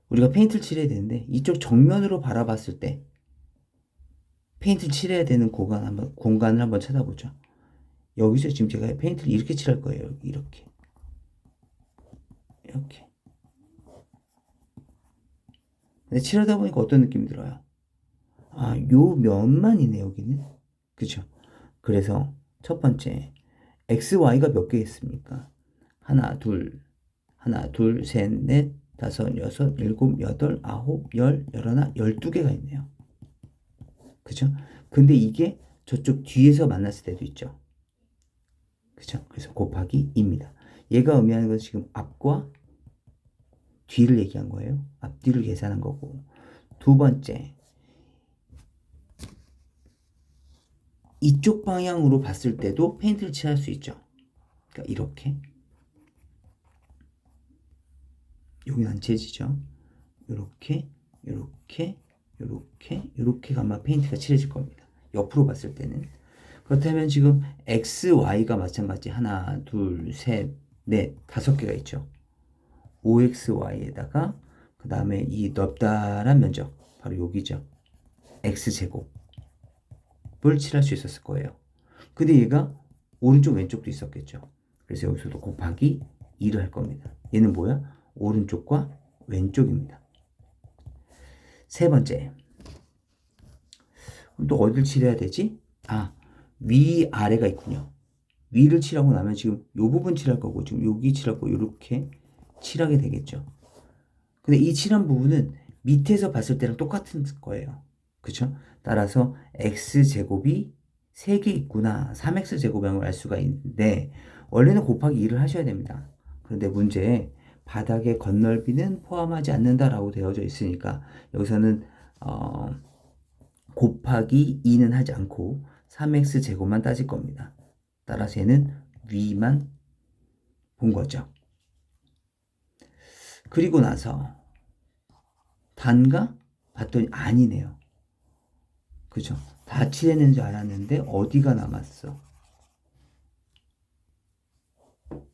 S1: 우리가 페인트를 칠해야 되는데 이쪽 정면으로 바라봤을 때 페인트를 칠해야 되는 공간을 한번 찾아보죠. 여기서 지금 제가 페인트를 이렇게 칠할 거예요. 이렇게. 근데 칠하다 보니까 어떤 느낌이 들어요? 아, 요 면만 있네, 여기는. 그쵸? 그래서 첫 번째, x, y가 몇 개 있습니까? 하나, 둘, 셋, 넷, 다섯, 여섯, 일곱, 여덟, 아홉, 열, 열하나, 12개가 있네요. 그죠? 근데 이게 저쪽 뒤에서 만났을 때도 있죠. 그죠? 그래서 곱하기 2입니다. 얘가 의미하는 것은 지금 앞과 뒤를 얘기한 거예요. 앞뒤를 계산한 거고. 두 번째, 이쪽 방향으로 봤을 때도 페인트를 칠할 수 있죠. 그러니까 이렇게. 여기는 안 칠해지죠. 이렇게, 이렇게, 이렇게, 이렇게가 아마 페인트가 칠해질 겁니다. 옆으로 봤을 때는. 그렇다면 지금 x, y가 마찬가지 하나, 둘, 셋, 넷, 5개가 있죠. 5xy에다가 그 다음에 이 넓다란 면적 바로 여기죠. x제곱을 칠할 수 있었을 거예요. 근데 얘가 오른쪽 왼쪽도 있었겠죠. 그래서 여기서도 곱하기 2를 할 겁니다. 얘는 뭐야? 오른쪽과 왼쪽입니다. 세 번째, 또 어디를 칠해야 되지? 아, 위아래가 있군요. 위를 칠하고 나면 지금 이 부분 칠할 거고 지금 여기 칠할 거고 이렇게 칠하게 되겠죠. 근데 이 칠한 부분은 밑에서 봤을 때랑 똑같은 거예요. 그쵸? 따라서 x제곱이 3개 있구나. 3x제곱이라는 걸 알 수가 있는데 원래는 곱하기 2를 하셔야 됩니다. 그런데 문제에 바닥의 건널비는 포함하지 않는다라고 되어져 있으니까 여기서는 곱하기 2는 하지 않고 3x제곱만 따질 겁니다. 따라서 얘는 위만 본 거죠. 그리고 나서 단가 봤더니 아니네요. 그죠? 다 칠했는 줄 알았는데 어디가 남았어?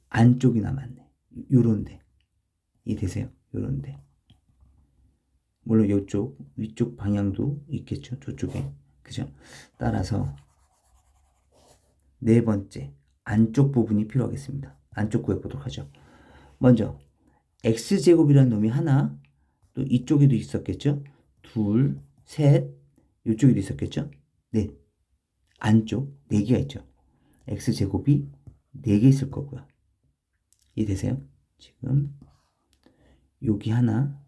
S1: 안쪽이 남았네. 요런데. 이해되세요? 요런데. 물론 이쪽 위쪽 방향도 있겠죠. 저쪽에. 그죠? 따라서 네 번째 안쪽 부분이 필요하겠습니다. 안쪽 구해보도록 하죠. 먼저 x제곱이라는 놈이 하나, 또 이쪽에도 있었겠죠. 둘, 셋, 이쪽에도 있었겠죠. 넷. 안쪽 4개가 있죠. x제곱이 4개 있을 거고요. 이해되세요? 지금 여기 하나,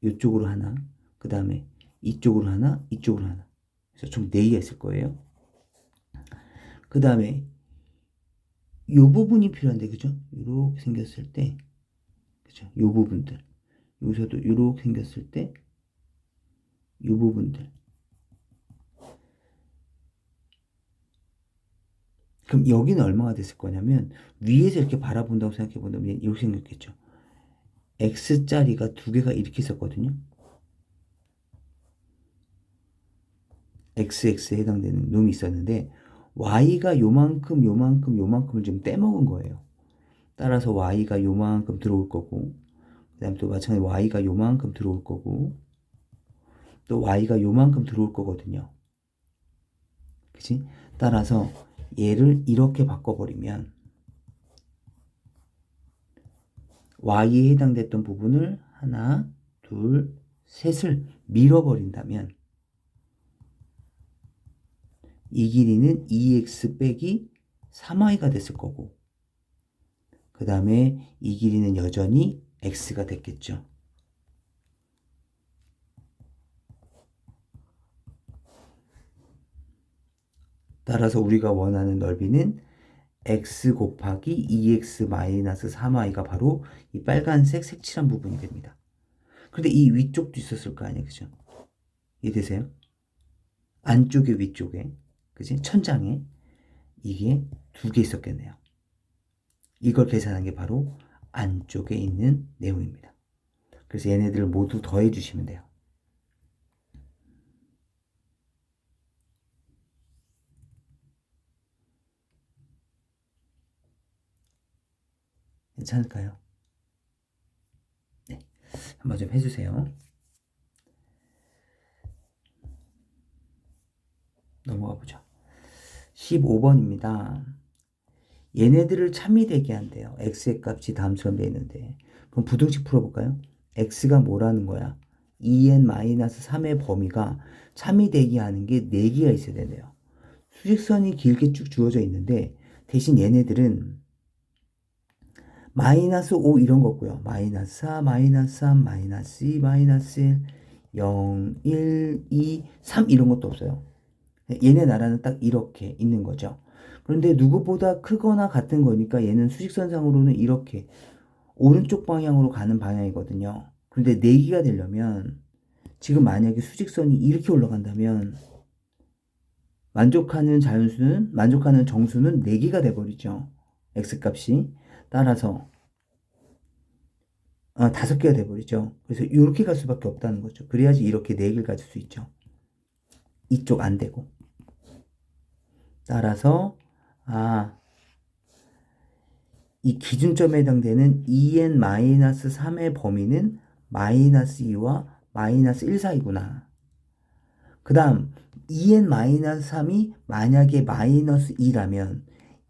S1: 이쪽으로 하나, 그 다음에 이쪽으로 하나, 이쪽으로 하나. 그래서 총 4개가 있을 거예요. 그 다음에 이 부분이 필요한데, 그죠? 이렇게 생겼을 때, 그죠? 이 부분들. 여기서도 이렇게 생겼을 때, 이 부분들. 그럼 여기는 얼마가 됐을 거냐면, 위에서 이렇게 바라본다고 생각해 본다면 이렇게 생겼겠죠. x자리가 2개가 이렇게 있었거든요. xx에 해당되는 놈이 있었는데, y가 요만큼, 요만큼, 요만큼을 좀 떼먹은 거예요. 따라서 y가 요만큼 들어올 거고, 그 다음에 또 마찬가지로 y가 요만큼 들어올 거고, 또 y가 요만큼 들어올 거거든요. 그치? 따라서 얘를 이렇게 바꿔버리면 y에 해당됐던 부분을 하나, 둘, 셋을 밀어버린다면 이 길이는 2x 빼기 3y가 됐을 거고 그 다음에 이 길이는 여전히 x가 됐겠죠. 따라서 우리가 원하는 넓이는 x 곱하기 2x 마이너스 3y가 바로 이 빨간색 색칠한 부분이 됩니다. 근데 이 위쪽도 있었을 거 아니에요, 그죠? 이해되세요? 안쪽에 위쪽에, 그지? 천장에 이게 두 개 있었겠네요. 이걸 계산한 게 바로 안쪽에 있는 내용입니다. 그래서 얘네들을 모두 더해 주시면 돼요. 괜찮을까요? 네, 한번 좀 해주세요. 넘어가 보죠. 15번입니다. 얘네들을 참이되게 한대요. x의 값이 다음처럼 되어 있는데 그럼 부등식 풀어볼까요? x가 뭐라는 거야? 2n-3의 범위가 참이되게 하는 게 4개가 있어야 되네요. 수직선이 길게 쭉 주어져 있는데 대신 얘네들은 마이너스 5 이런 거고요. 마이너스 4, 마이너스 3, 마이너스 2, 마이너스 1, 0, 1, 2, 3 이런 것도 없어요. 얘네 나라는 딱 이렇게 있는 거죠. 그런데 누구보다 크거나 같은 거니까 얘는 수직선상으로는 이렇게 오른쪽 방향으로 가는 방향이거든요. 그런데 4개가 되려면 지금 만약에 수직선이 이렇게 올라간다면 만족하는 정수는 4개가 돼버리죠. x값이. 따라서 5개가 돼버리죠. 그래서 이렇게 갈 수밖에 없다는 거죠. 그래야지 이렇게 4개를 가질 수 있죠. 이쪽 안 되고. 따라서 이 기준점에 해당되는 2n-3의 범위는 마이너스 2와 마이너스 1 사이구나. 그 다음 2n-3이 만약에 마이너스 2라면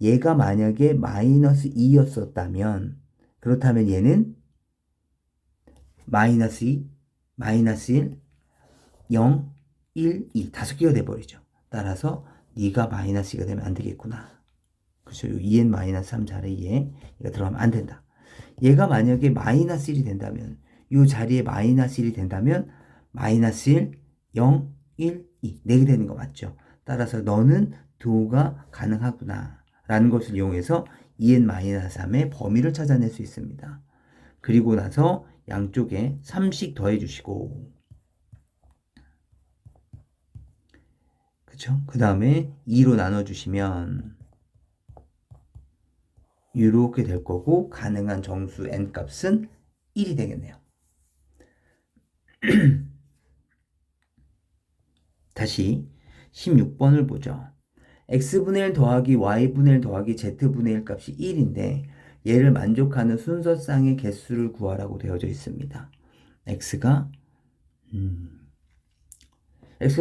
S1: 얘가 만약에 마이너스 2였었다면 그렇다면 얘는 마이너스 2, 마이너스 1, 0, 1, 2 5개가 돼버리죠. 따라서 네가 마이너스 2가 되면 안 되겠구나. 그렇죠. 2n-3 자리에 얘가 들어가면 안 된다. 얘가 만약에 마이너스 1이 된다면 이 자리에 마이너스 1이 된다면 마이너스 1, 0, 1, 2 4개 되는 거 맞죠? 따라서 너는 도가 가능하구나 라는 것을 이용해서 2n-3의 범위를 찾아낼 수 있습니다. 그리고 나서 양쪽에 3씩 더해 주시고 그쵸? 그 다음에 2로 나눠주시면 이렇게 될 거고 가능한 정수 n 값은 1이 되겠네요. 다시 16번을 보죠. x분의 1 더하기 y분의 1 더하기 z분의 1 값이 1인데 얘를 만족하는 순서쌍의 개수를 구하라고 되어져 있습니다. x가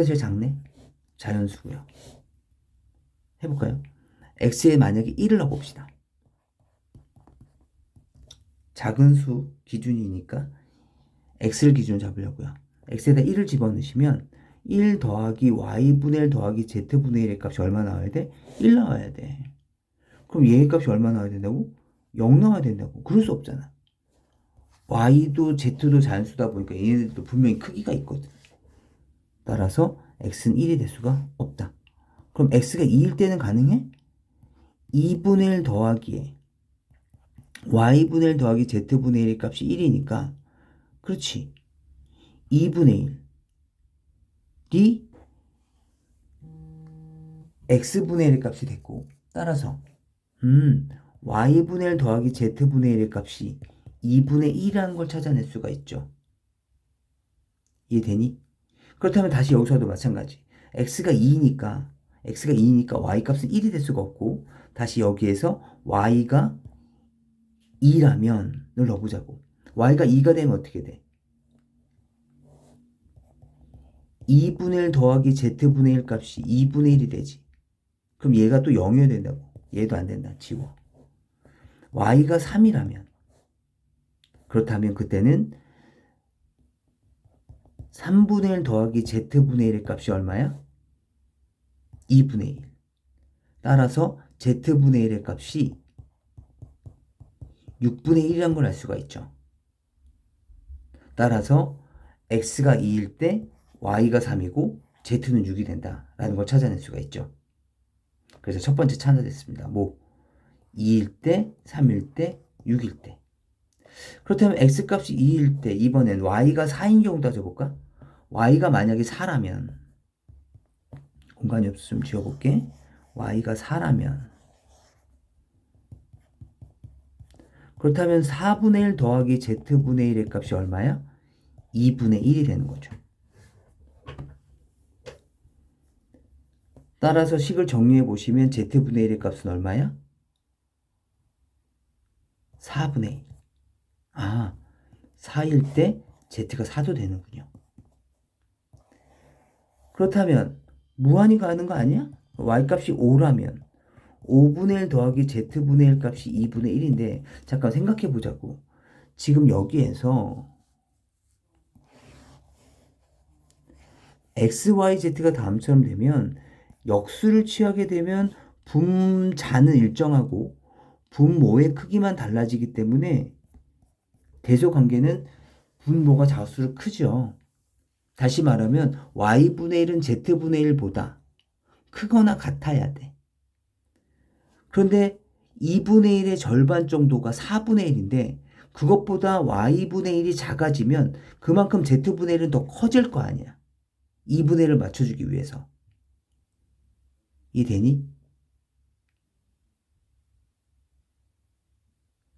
S1: 제일 작네. 자연수고요. 해볼까요? x에 만약에 1을 넣어봅시다. 작은 수 기준이니까 x를 기준으로 잡으려고요. x에다 1을 집어넣으시면 1 더하기 y분의 1 더하기 z분의 1의 값이 얼마 나와야 돼? 1 나와야 돼. 그럼 얘의 값이 얼마 나와야 된다고? 0 나와야 된다고. 그럴 수 없잖아. y도 z도 자연수다 보니까 얘네들도 분명히 크기가 있거든. 따라서 x는 1이 될 수가 없다. 그럼 x가 2일 때는 가능해? 2분의 1 더하기에 y분의 1 더하기 z분의 1의 값이 1이니까 그렇지. 2분의 1이 x분의 1의 값이 됐고 따라서 y분의 1 더하기 z분의 1의 값이 2분의 1이라는 걸 찾아낼 수가 있죠. 이해되니? 그렇다면 다시 여기서도 마찬가지. x가 2니까 y값은 1이 될 수가 없고 다시 여기에서 y가 2라면 을 넣어보자고. y가 2가 되면 어떻게 돼? 2분의 1 더하기 z분의 1 값이 2분의 1이 되지. 그럼 얘가 또 0이어야 된다고. 얘도 안 된다. 지워. y가 3이라면 그렇다면 그때는 3분의 1 더하기 z분의 1의 값이 얼마야? 2분의 1. 따라서 z분의 1의 값이 6분의 1이라는 걸 알 수가 있죠. 따라서 x가 2일 때 y가 3이고 z는 6이 된다라는 걸 찾아낼 수가 있죠. 그래서 첫 번째 찾아냈습니다. 뭐 2일 때, 3일 때, 6일 때. 그렇다면 x값이 2일 때 이번엔 y가 4인 경우 따져볼까? y가 만약에 4라면 공간이 없으면 지워볼게. y가 4라면 그렇다면 4분의 1 더하기 z분의 1의 값이 얼마야? 2분의 1이 되는 거죠. 따라서 식을 정리해 보시면 z분의 1의 값은 얼마야? 4분의 1. 아, 4일 때 z가 4도 되는군요. 그렇다면 무한히 가는 거 아니야? y값이 5라면 5분의 1 더하기 z분의 1 값이 2분의 1인데 잠깐 생각해 보자고. 지금 여기에서 x, y, z가 다음처럼 되면 역수를 취하게 되면 분자는 일정하고 분모의 크기만 달라지기 때문에 대소관계는 분모가 작수록 크죠. 다시 말하면 y분의 1은 z분의 1보다 크거나 같아야 돼. 그런데 2분의 1의 절반 정도가 4분의 1인데 그것보다 y분의 1이 작아지면 그만큼 z분의 1은 더 커질 거 아니야. 2분의 1을 맞춰주기 위해서. 이해되니?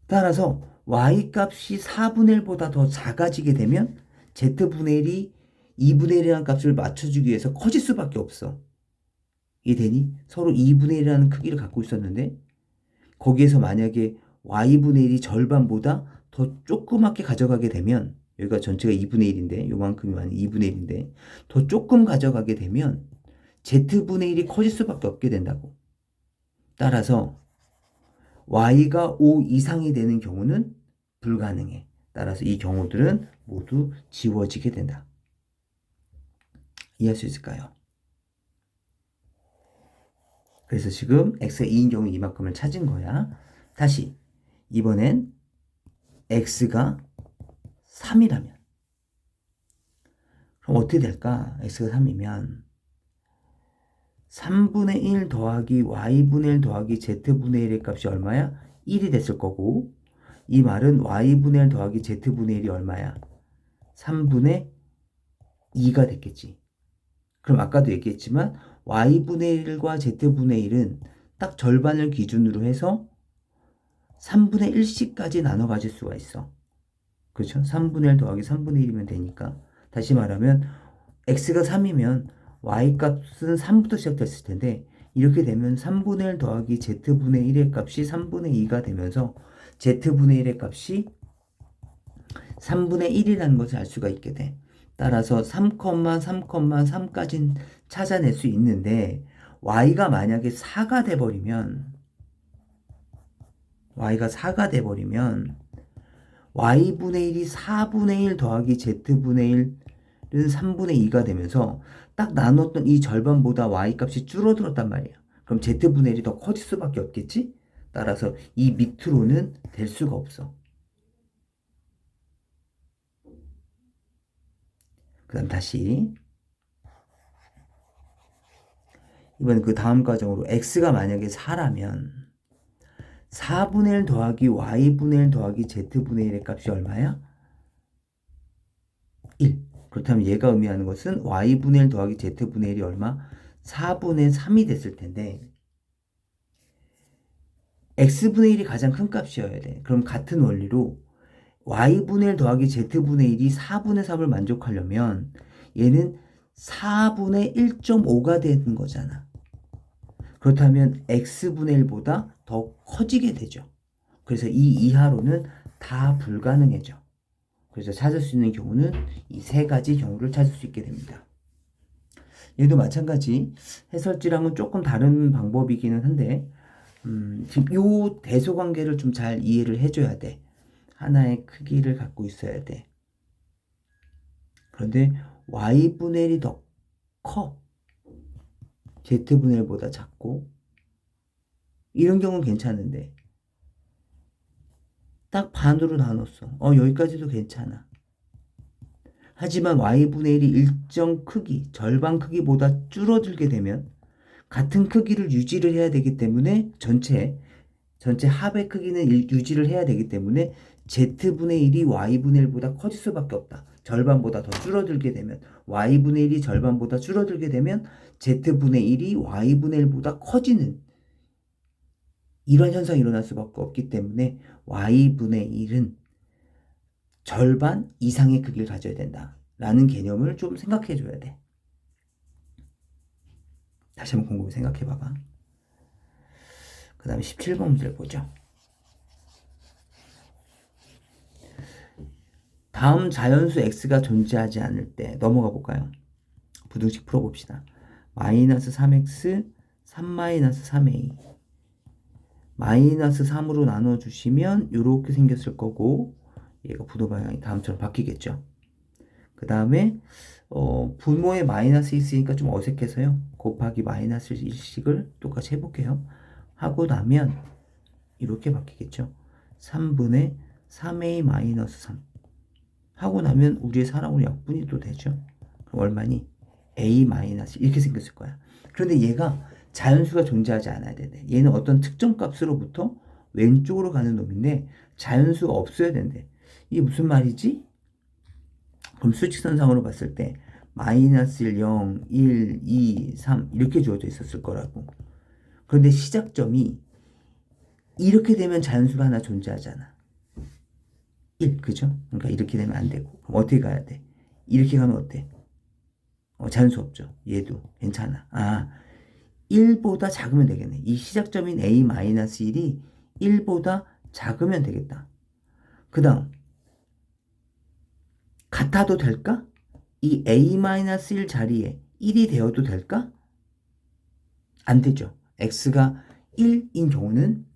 S1: 따라서 y값이 4분의 1보다 더 작아지게 되면 z분의 1이 2분의 1이라는 값을 맞춰주기 위해서 커질 수밖에 없어. 이해되니? 서로 2분의 1이라는 크기를 갖고 있었는데 거기에서 만약에 y분의 1이 절반보다 더 조그맣게 가져가게 되면 여기가 전체가 2분의 1인데 요만큼이 만약 2분의 1인데 더 조금 가져가게 되면 z분의 1이 커질 수밖에 없게 된다고. 따라서 y가 5 이상이 되는 경우는 불가능해. 따라서 이 경우들은 모두 지워지게 된다. 이해할 수 있을까요? 그래서 지금 x가 2인 경우 이만큼을 찾은 거야. 다시 이번엔 x가 3이라면 그럼 어떻게 될까? x가 3이면 3분의 1 더하기 y분의 1 더하기 z분의 1의 값이 얼마야? 1이 됐을 거고 이 말은 y분의 1 더하기 z분의 1이 얼마야? 3분의 2가 됐겠지. 그럼 아까도 얘기했지만 y분의 1과 z분의 1은 딱 절반을 기준으로 해서 3분의 1씩까지 나눠 가질 수가 있어. 그렇죠? 3분의 1 더하기 3분의 1이면 되니까 다시 말하면 x가 3이면 y값은 3부터 시작됐을 텐데 이렇게 되면 3분의 1 더하기 z분의 1의 값이 3분의 2가 되면서 z분의 1의 값이 3분의 1이라는 것을 알 수가 있게 돼. 따라서 3,3,3까지 찾아낼 수 있는데 y가 만약에 4가 돼버리면 y분의 1이 4분의 1 더하기 z분의 1은 3분의 2가 되면서 딱 나눴던 이 절반보다 y값이 줄어들었단 말이야. 그럼 z분의 1이 더 커질 수밖에 없겠지? 따라서 이 밑으로는 될 수가 없어. 그 다음 다시 이번엔 그 다음 과정으로 x가 만약에 4라면 4분의 1 더하기 y분의 1 더하기 z분의 1의 값이 얼마야? 1. 그렇다면 얘가 의미하는 것은 y분의 1 더하기 z분의 1이 얼마? 4분의 3이 됐을 텐데 x분의 1이 가장 큰 값이어야 돼. 그럼 같은 원리로 y분의 1 더하기 z분의 1이 4분의 3을 만족하려면 얘는 4분의 1.5가 되는 거잖아. 그렇다면 x분의 1보다 더 커지게 되죠. 그래서 이 이하로는 다 불가능해져. 그래서 찾을 수 있는 경우는 이 세 가지 경우를 찾을 수 있게 됩니다. 얘도 마찬가지 해설지랑은 조금 다른 방법이기는 한데 지금 요 대소관계를 좀 잘 이해를 해줘야 돼. 하나의 크기를 갖고 있어야 돼. 그런데 y분의 1이 더 커. z분의 1보다 작고. 이런 경우는 괜찮은데 딱 반으로 나눴어. 여기까지도 괜찮아. 하지만 y분의 1이 일정 크기, 절반 크기보다 줄어들게 되면 같은 크기를 유지를 해야 되기 때문에 전체 합의 크기는 유지를 해야 되기 때문에 z분의 1이 y분의 1보다 커질 수밖에 없다. 절반보다 더 줄어들게 되면 y분의 1이 절반보다 줄어들게 되면 z분의 1이 y분의 1보다 커지는 이런 현상이 일어날 수밖에 없기 때문에 y분의 1은 절반 이상의 크기를 가져야 된다. 라는 개념을 좀 생각해 줘야 돼. 다시 한번 곰곰이 생각해 봐봐. 그 다음에 17번 문제를 보죠. 다음 자연수 x가 존재하지 않을 때 넘어가 볼까요? 부등식 풀어봅시다. 마이너스 3x, 3-3a 마이너스 3으로 나눠주시면 이렇게 생겼을 거고 얘가 부도 방향이 다음처럼 바뀌겠죠. 그 다음에 분모에 마이너스 있으니까 좀 어색해서요. 곱하기 마이너스 1씩을 똑같이 해볼게요. 하고 나면 이렇게 바뀌겠죠. 3분의 3a 마이너스 3 하고 나면 우리의 사람으로 약분이 또 되죠. 그럼 얼마니? a 마이너스 이렇게 생겼을 거야. 그런데 얘가 자연수가 존재하지 않아야 되네. 얘는 어떤 특정 값으로부터 왼쪽으로 가는 놈인데 자연수가 없어야 된대. 이게 무슨 말이지? 그럼 수직선상으로 봤을 때 마이너스 1, 0, 1, 2, 3 이렇게 주어져 있었을 거라고. 그런데 시작점이 이렇게 되면 자연수가 하나 존재하잖아. 1, 그죠? 그러니까 이렇게 되면 안 되고. 그럼 어떻게 가야 돼? 이렇게 가면 어때? 자연수 없죠. 얘도 괜찮아. 1보다 작으면 되겠네. 이 시작점인 a-1이 1보다 작으면 되겠다. 그 다음 같아도 될까? 이 a-1 자리에 1이 되어도 될까? 안 되죠. x가 1인 경우는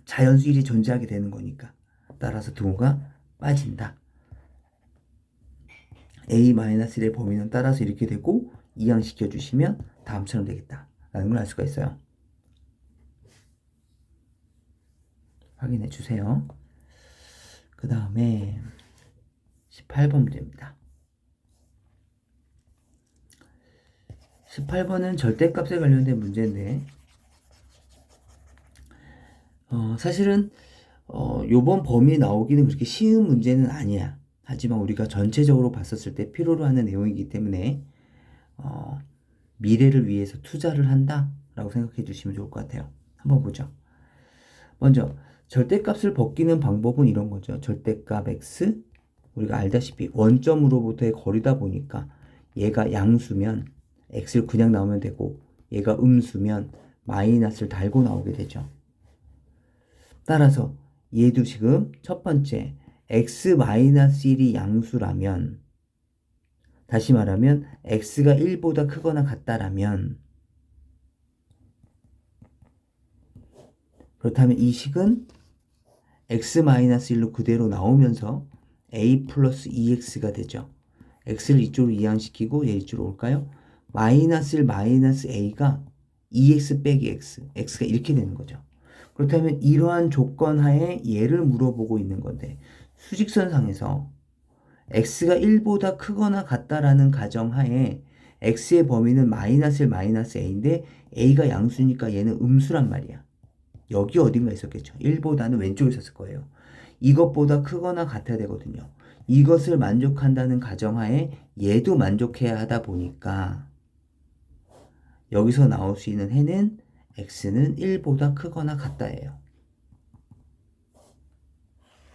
S1: 자연수 1이 존재하게 되는 거니까. 따라서 등호가 빠진다. a-1의 범위는 따라서 이렇게 되고 이항시켜 주시면 다음처럼 되겠다. 라는 걸 알 수가 있어요. 확인해 주세요. 그 다음에 18번 문제입니다. 18번은 절대값에 관련된 문제인데 사실은 요번 범위에 나오기는 그렇게 쉬운 문제는 아니야. 하지만 우리가 전체적으로 봤었을 때 필요로 하는 내용이기 때문에 미래를 위해서 투자를 한다 라고 생각해 주시면 좋을 것 같아요. 한번 보죠. 먼저 절대값을 벗기는 방법은 이런 거죠. 절대값 x 우리가 알다시피 원점으로부터의 거리다 보니까 얘가 양수면 x를 그냥 나오면 되고 얘가 음수면 마이너스를 달고 나오게 되죠. 따라서 얘도 지금 첫 번째 x-1이 양수라면 다시 말하면 x가 1보다 크거나 같다라면 그렇다면 이 식은 x-1로 그대로 나오면서 a 플러스 2x가 되죠. x를 이쪽으로 이항시키고 얘 이쪽으로 올까요? 마이너스 1 마이너스 a가 2x 빼기 x x가 이렇게 되는 거죠. 그렇다면 이러한 조건 하에 얘를 물어보고 있는 건데 수직선상에서 x가 1보다 크거나 같다라는 가정하에 x의 범위는 마이너스 1 마이너스 a인데 a가 양수니까 얘는 음수란 말이야. 여기 어딘가 있었겠죠. 1보다는 왼쪽에 있었을 거예요. 이것보다 크거나 같아야 되거든요. 이것을 만족한다는 가정하에 얘도 만족해야 하다 보니까 여기서 나올 수 있는 해는 x는 1보다 크거나 같다예요.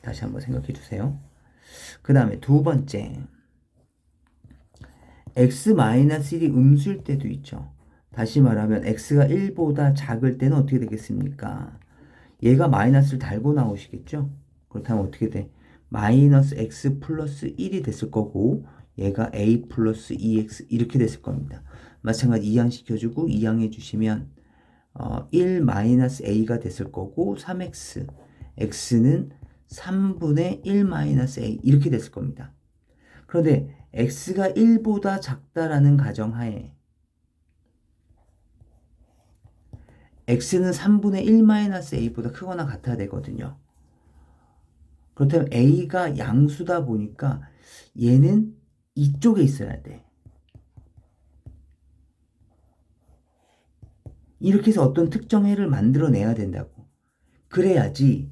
S1: 다시 한번 생각해 주세요. 그 다음에 두 번째 x-1이 음수일 때도 있죠. 다시 말하면 x가 1보다 작을 때는 어떻게 되겠습니까? 얘가 마이너스를 달고 나오시겠죠? 그렇다면 어떻게 돼? 마이너스 x 플러스 1이 됐을 거고 얘가 a 플러스 2x 이렇게 됐을 겁니다. 마찬가지 이항시켜주고 이항해 주시면 1 마이너스 a가 됐을 거고 3x x는 3분의 1 마이너스 a 이렇게 됐을 겁니다. 그런데 x가 1보다 작다라는 가정하에 x는 3분의 1-a보다 크거나 같아야 되거든요. 그렇다면 a가 양수다 보니까 얘는 이쪽에 있어야 돼. 이렇게 해서 어떤 특정 해를 만들어내야 된다고. 그래야지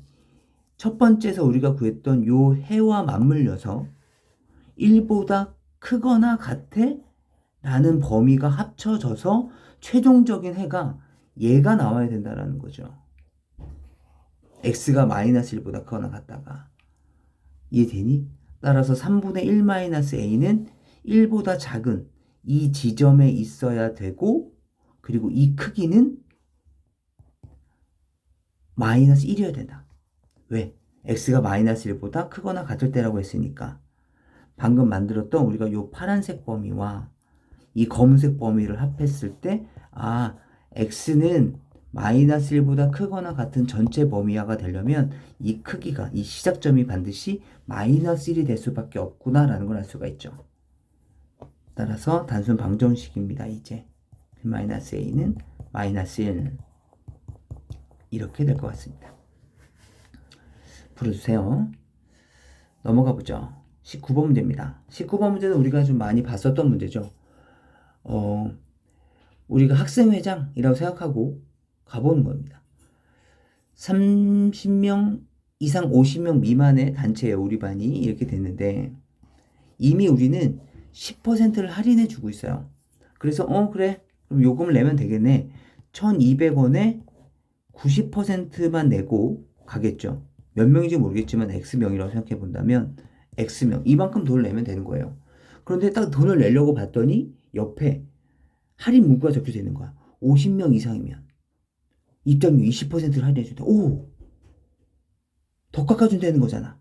S1: 첫 번째에서 우리가 구했던 요 해와 맞물려서 1보다 크거나 같아? 라는 범위가 합쳐져서 최종적인 해가 얘가 나와야 된다라는 거죠. x가 -1보다 크거나 같다가. 이해되니? 따라서 3분의 1-a는 1보다 작은 이 지점에 있어야 되고, 그리고 이 크기는 -1이어야 된다. 왜? x가 -1보다 크거나 같을 때라고 했으니까. 방금 만들었던 우리가 요 파란색 범위와 이 검은색 범위를 합했을 때, x는 -1보다 크거나 같은 전체 범위화가 되려면 이 크기가, 이 시작점이 반드시 -1이 될 수밖에 없구나라는 걸 알 수가 있죠. 따라서 단순 방정식입니다. 이제 a는 -1 이렇게 될 것 같습니다. 풀어주세요. 넘어가 보죠. 19번 문제입니다. 19번 문제는 우리가 좀 많이 봤었던 문제죠. 우리가 학생회장이라고 생각하고 가보는 겁니다. 30명 이상 50명 미만의 단체예요. 우리 반이 이렇게 됐는데 이미 우리는 10%를 할인해 주고 있어요. 그래서 그래 그럼 요금을 내면 되겠네. 1200원에 90%만 내고 가겠죠. 몇 명인지 모르겠지만 X명이라고 생각해 본다면 X명 이만큼 돈을 내면 되는 거예요. 그런데 딱 돈을 내려고 봤더니 옆에 할인 문구가 적혀져 있는 거야. 50명 이상이면 입장료 20%를 할인해 준다. 오! 더 깎아준다는 거잖아.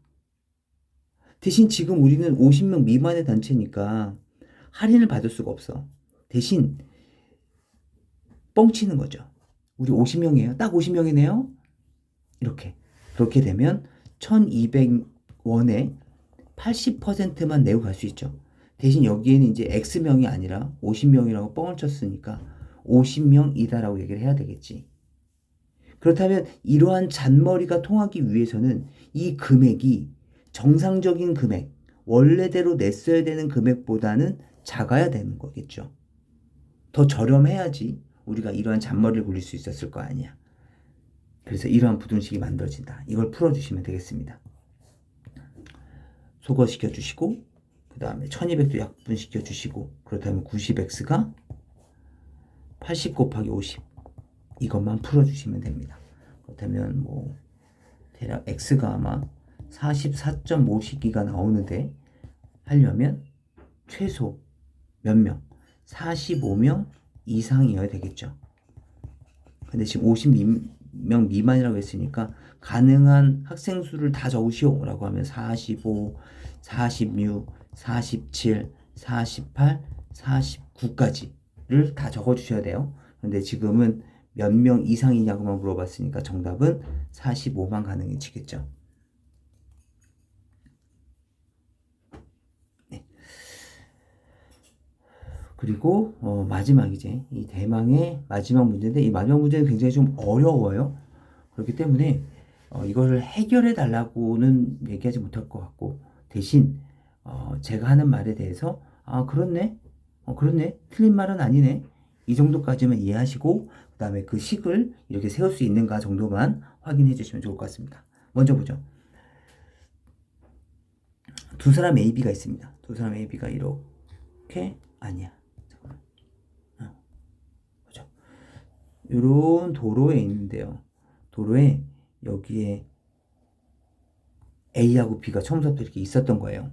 S1: 대신 지금 우리는 50명 미만의 단체니까 할인을 받을 수가 없어. 대신 뻥치는 거죠. 우리 50명이에요. 딱 50명이네요. 이렇게. 그렇게 되면 1200원에 80%만 내고 갈 수 있죠. 대신 여기에는 이제 X명이 아니라 50명이라고 뻥을 쳤으니까 50명이다라고 얘기를 해야 되겠지. 그렇다면 이러한 잔머리가 통하기 위해서는 이 금액이 정상적인 금액, 원래대로 냈어야 되는 금액보다는 작아야 되는 거겠죠. 더 저렴해야지 우리가 이러한 잔머리를 굴릴 수 있었을 거 아니야. 그래서 이러한 부등식이 만들어진다. 이걸 풀어주시면 되겠습니다. 소거시켜 주시고 그 다음에 1200도 약분시켜 주시고 그렇다면 90x가 80 곱하기 50 이것만 풀어주시면 됩니다. 그렇다면 뭐 대략 x가 아마 44.5시기가 나오는데 하려면 최소 몇 명? 45명 이상이어야 되겠죠. 근데 지금 50명 미만이라고 했으니까 가능한 학생 수를 다 적으시오 라고 하면 45, 46, 47, 48, 49까지를 다 적어주셔야 돼요. 근데 지금은 몇 명 이상이냐고만 물어봤으니까 정답은 45만 가능해지겠죠. 네. 그리고 마지막이제 이 대망의 마지막 문제인데 이 마지막 문제는 굉장히 좀 어려워요. 그렇기 때문에 이거를 해결해 달라고는 얘기하지 못할 것 같고 대신 제가 하는 말에 대해서 그렇네 그렇네 틀린 말은 아니네 이 정도까지만 이해하시고 그 다음에 그 식을 이렇게 세울 수 있는가 정도만 확인해 주시면 좋을 것 같습니다. 먼저 보죠. 두 사람 A, B가 있습니다. 두 사람 A, B가 이렇게 아니야. 잠깐만. 보죠. 이런 도로에 있는데요. 도로에 여기에 A하고 B가 처음부터 이렇게 있었던 거예요.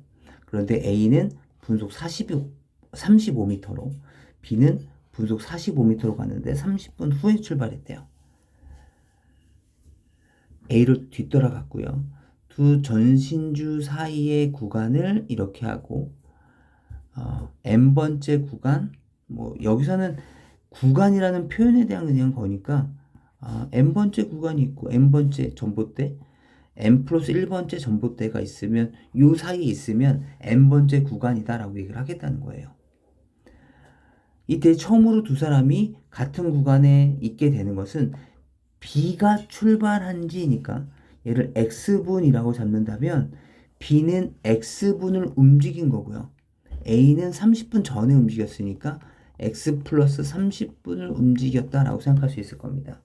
S1: 그런데 A는 분속 35m로 B는 분속 45m로 갔는데 30분 후에 출발했대요. A로 뒤돌아갔고요. 두 전신주 사이의 구간을 이렇게 하고 n번째 구간 뭐 여기서는 구간이라는 표현에 대한 그냥 거니까 n번째 구간이 있고 n번째 전봇대 n 플러스 1번째 전봇대가 있으면 요 사이에 있으면 n번째 구간이다라고 얘기를 하겠다는 거예요. 이때 처음으로 두 사람이 같은 구간에 있게 되는 것은 B가 출발한지니까 얘를 X분이라고 잡는다면 B는 X분을 움직인 거고요. A는 30분 전에 움직였으니까 X 플러스 30분을 움직였다라고 생각할 수 있을 겁니다.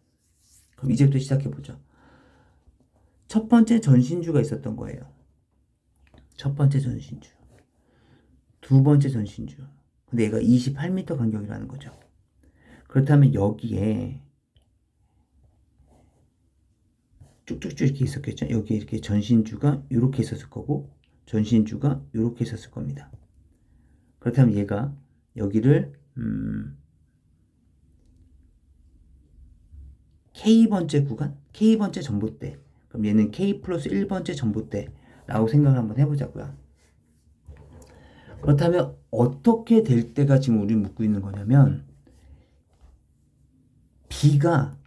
S1: 그럼 이제부터 시작해보죠. 첫 번째 전신주가 있었던 거예요. 첫 번째 전신주. 두 번째 전신주. 근데 얘가 28m 간격이라는 거죠. 그렇다면 여기에 쭉쭉쭉 이렇게 있었겠죠. 여기 이렇게 전신주가 이렇게 있었을 거고 전신주가 이렇게 있었을 겁니다. 그렇다면 얘가 여기를 K번째 구간, K번째 전봇대. 그럼 얘는 K 플러스 1번째 전봇대라고 생각을 한번 해보자고요. 그렇다면 어떻게 될 때가 지금 우리 묻고 있는 거냐면 B가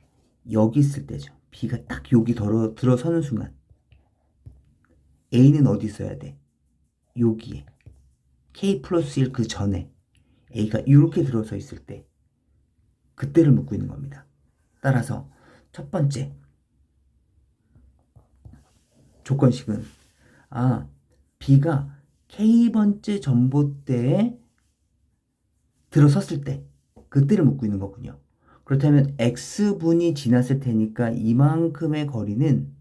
S1: 여기 있을 때죠. B가 딱 여기 들어서는 순간 A는 어디 있어야 돼? 여기에. K 플러스 1 그 전에 A가 이렇게 들어서 있을 때 그때를 묻고 있는 겁니다. 따라서 첫 번째 조건식은 B가 K번째 전봇대에 들어섰을 때 그때를 묻고 있는 거군요. 그렇다면 X분이 지났을 테니까 이만큼의 거리는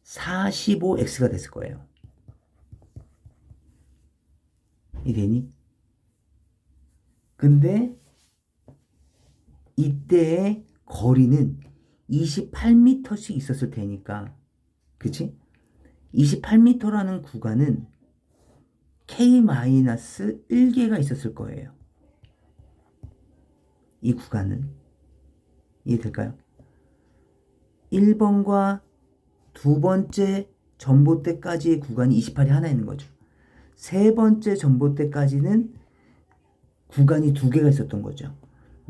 S1: 45X가 됐을 거예요. 이되니? 근데 이때의 거리는 28m씩 있었을 테니까 그치? 28m라는 구간은 K-1개가 있었을 거예요. 이 구간은 이해될까요? 1번과 두 번째 전봇대까지의 구간이 28이 하나 있는 거죠. 세 번째 전봇대까지는 구간이 2개가 있었던 거죠.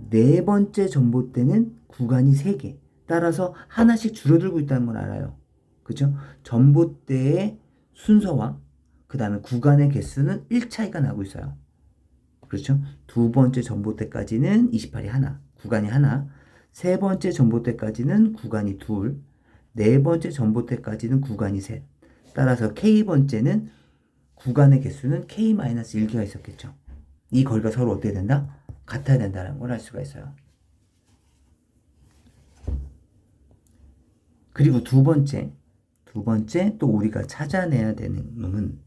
S1: 네 번째 전봇대는 구간이 3개. 따라서 하나씩 줄어들고 있다는 걸 알아요. 그죠? 전봇대의 순서와 그 다음에 구간의 개수는 1차이가 나고 있어요. 그렇죠? 두 번째 전봇대까지는 28이 하나, 구간이 하나. 세 번째 전봇대까지는 구간이 둘. 네 번째 전봇대까지는 구간이 셋. 따라서 K번째는 구간의 개수는 K-1개가 있었겠죠. 이 거리가 서로 어떻게 된다? 같아야 된다는 걸 알 수가 있어요. 그리고 두 번째 또 우리가 찾아내야 되는 놈은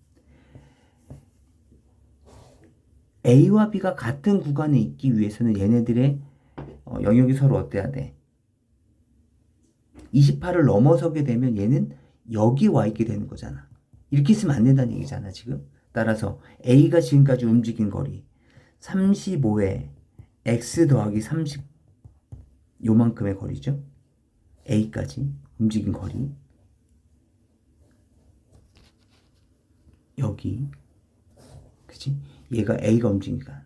S1: A와 B가 같은 구간에 있기 위해서는 얘네들의 영역이 서로 어때야 돼? 28을 넘어서게 되면 얘는 여기 와 있게 되는 거잖아. 이렇게 있으면 안 된다는 얘기잖아 지금. 따라서 A가 지금까지 움직인 거리 35에 X 더하기 30 요만큼의 거리죠. A까지 움직인 거리 여기 그치? 얘가 A가 움직이니까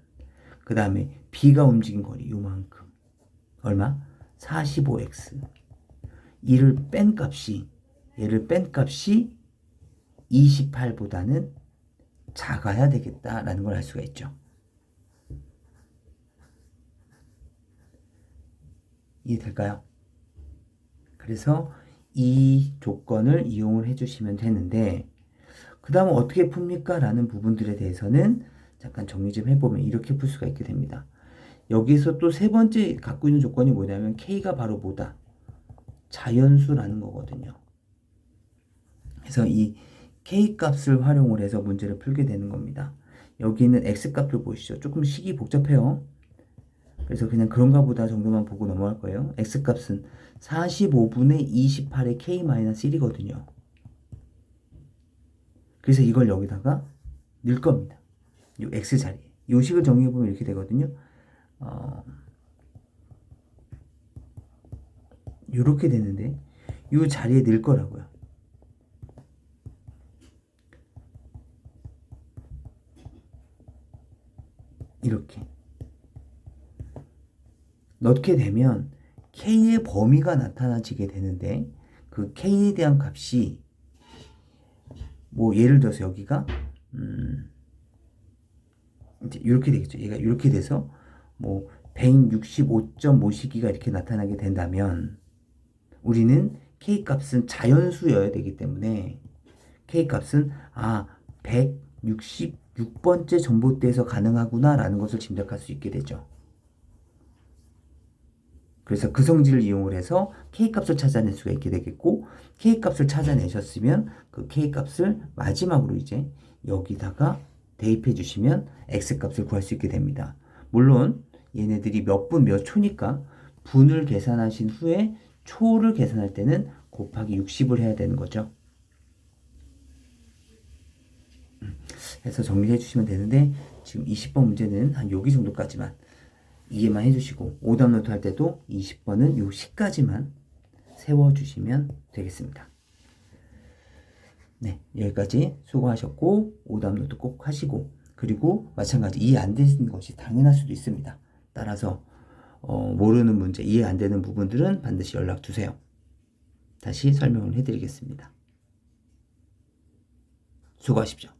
S1: 그 다음에 B가 움직인 거리 요만큼 얼마? 45x 얘를 뺀 값이 28보다는 작아야 되겠다라는 걸 알 수가 있죠. 이해될까요? 그래서 이 조건을 이용을 해주시면 되는데 그 다음은 어떻게 풉니까? 라는 부분들에 대해서는 잠깐 정리 좀 해보면 이렇게 풀 수가 있게 됩니다. 여기서 또 세 번째 갖고 있는 조건이 뭐냐면 K가 바로 뭐다? 자연수라는 거거든요. 그래서 이 K 값을 활용을 해서 문제를 풀게 되는 겁니다. 여기 있는 X 값을 보시죠. 조금 식이 복잡해요. 그래서 그냥 그런가 보다 정도만 보고 넘어갈 거예요. X 값은 45분의 28의 K-1이거든요. 그래서 이걸 여기다가 넣을 겁니다. 이 X 자리에. 이 식을 정리해보면 이렇게 되거든요. 이렇게 되는데 이 자리에 넣을 거라고요. 이렇게 넣게 되면 K의 범위가 나타나지게 되는데 그 k에 대한 값이 뭐 예를 들어서 여기가 이제 이렇게 되겠죠. 얘가 이렇게 돼서 뭐 165.5시기가 이렇게 나타나게 된다면 우리는 k 값은 자연수여야 되기 때문에 k 값은 166번째 전봇대에서 가능하구나 라는 것을 짐작할 수 있게 되죠. 그래서 그 성질을 이용을 해서 k 값을 찾아낼 수가 있게 되겠고, k 값을 찾아내셨으면 그 k 값을 마지막으로 이제 여기다가 대입해 주시면 x 값을 구할 수 있게 됩니다. 물론 얘네들이 몇 분 몇 초니까 분을 계산하신 후에 초를 계산할 때는 곱하기 60을 해야 되는 거죠. 해서 정리해 주시면 되는데, 지금 20번 문제는 한 여기 정도까지만 이해만 해주시고, 오답 노트 할 때도 20번은 요 시까지만 세워주시면 되겠습니다. 네, 여기까지 수고하셨고, 오답 노트 꼭 하시고, 그리고 마찬가지 이해 안 되는 것이 당연할 수도 있습니다. 따라서 모르는 문제, 이해 안 되는 부분들은 반드시 연락 주세요. 다시 설명을 해드리겠습니다. 수고하십시오.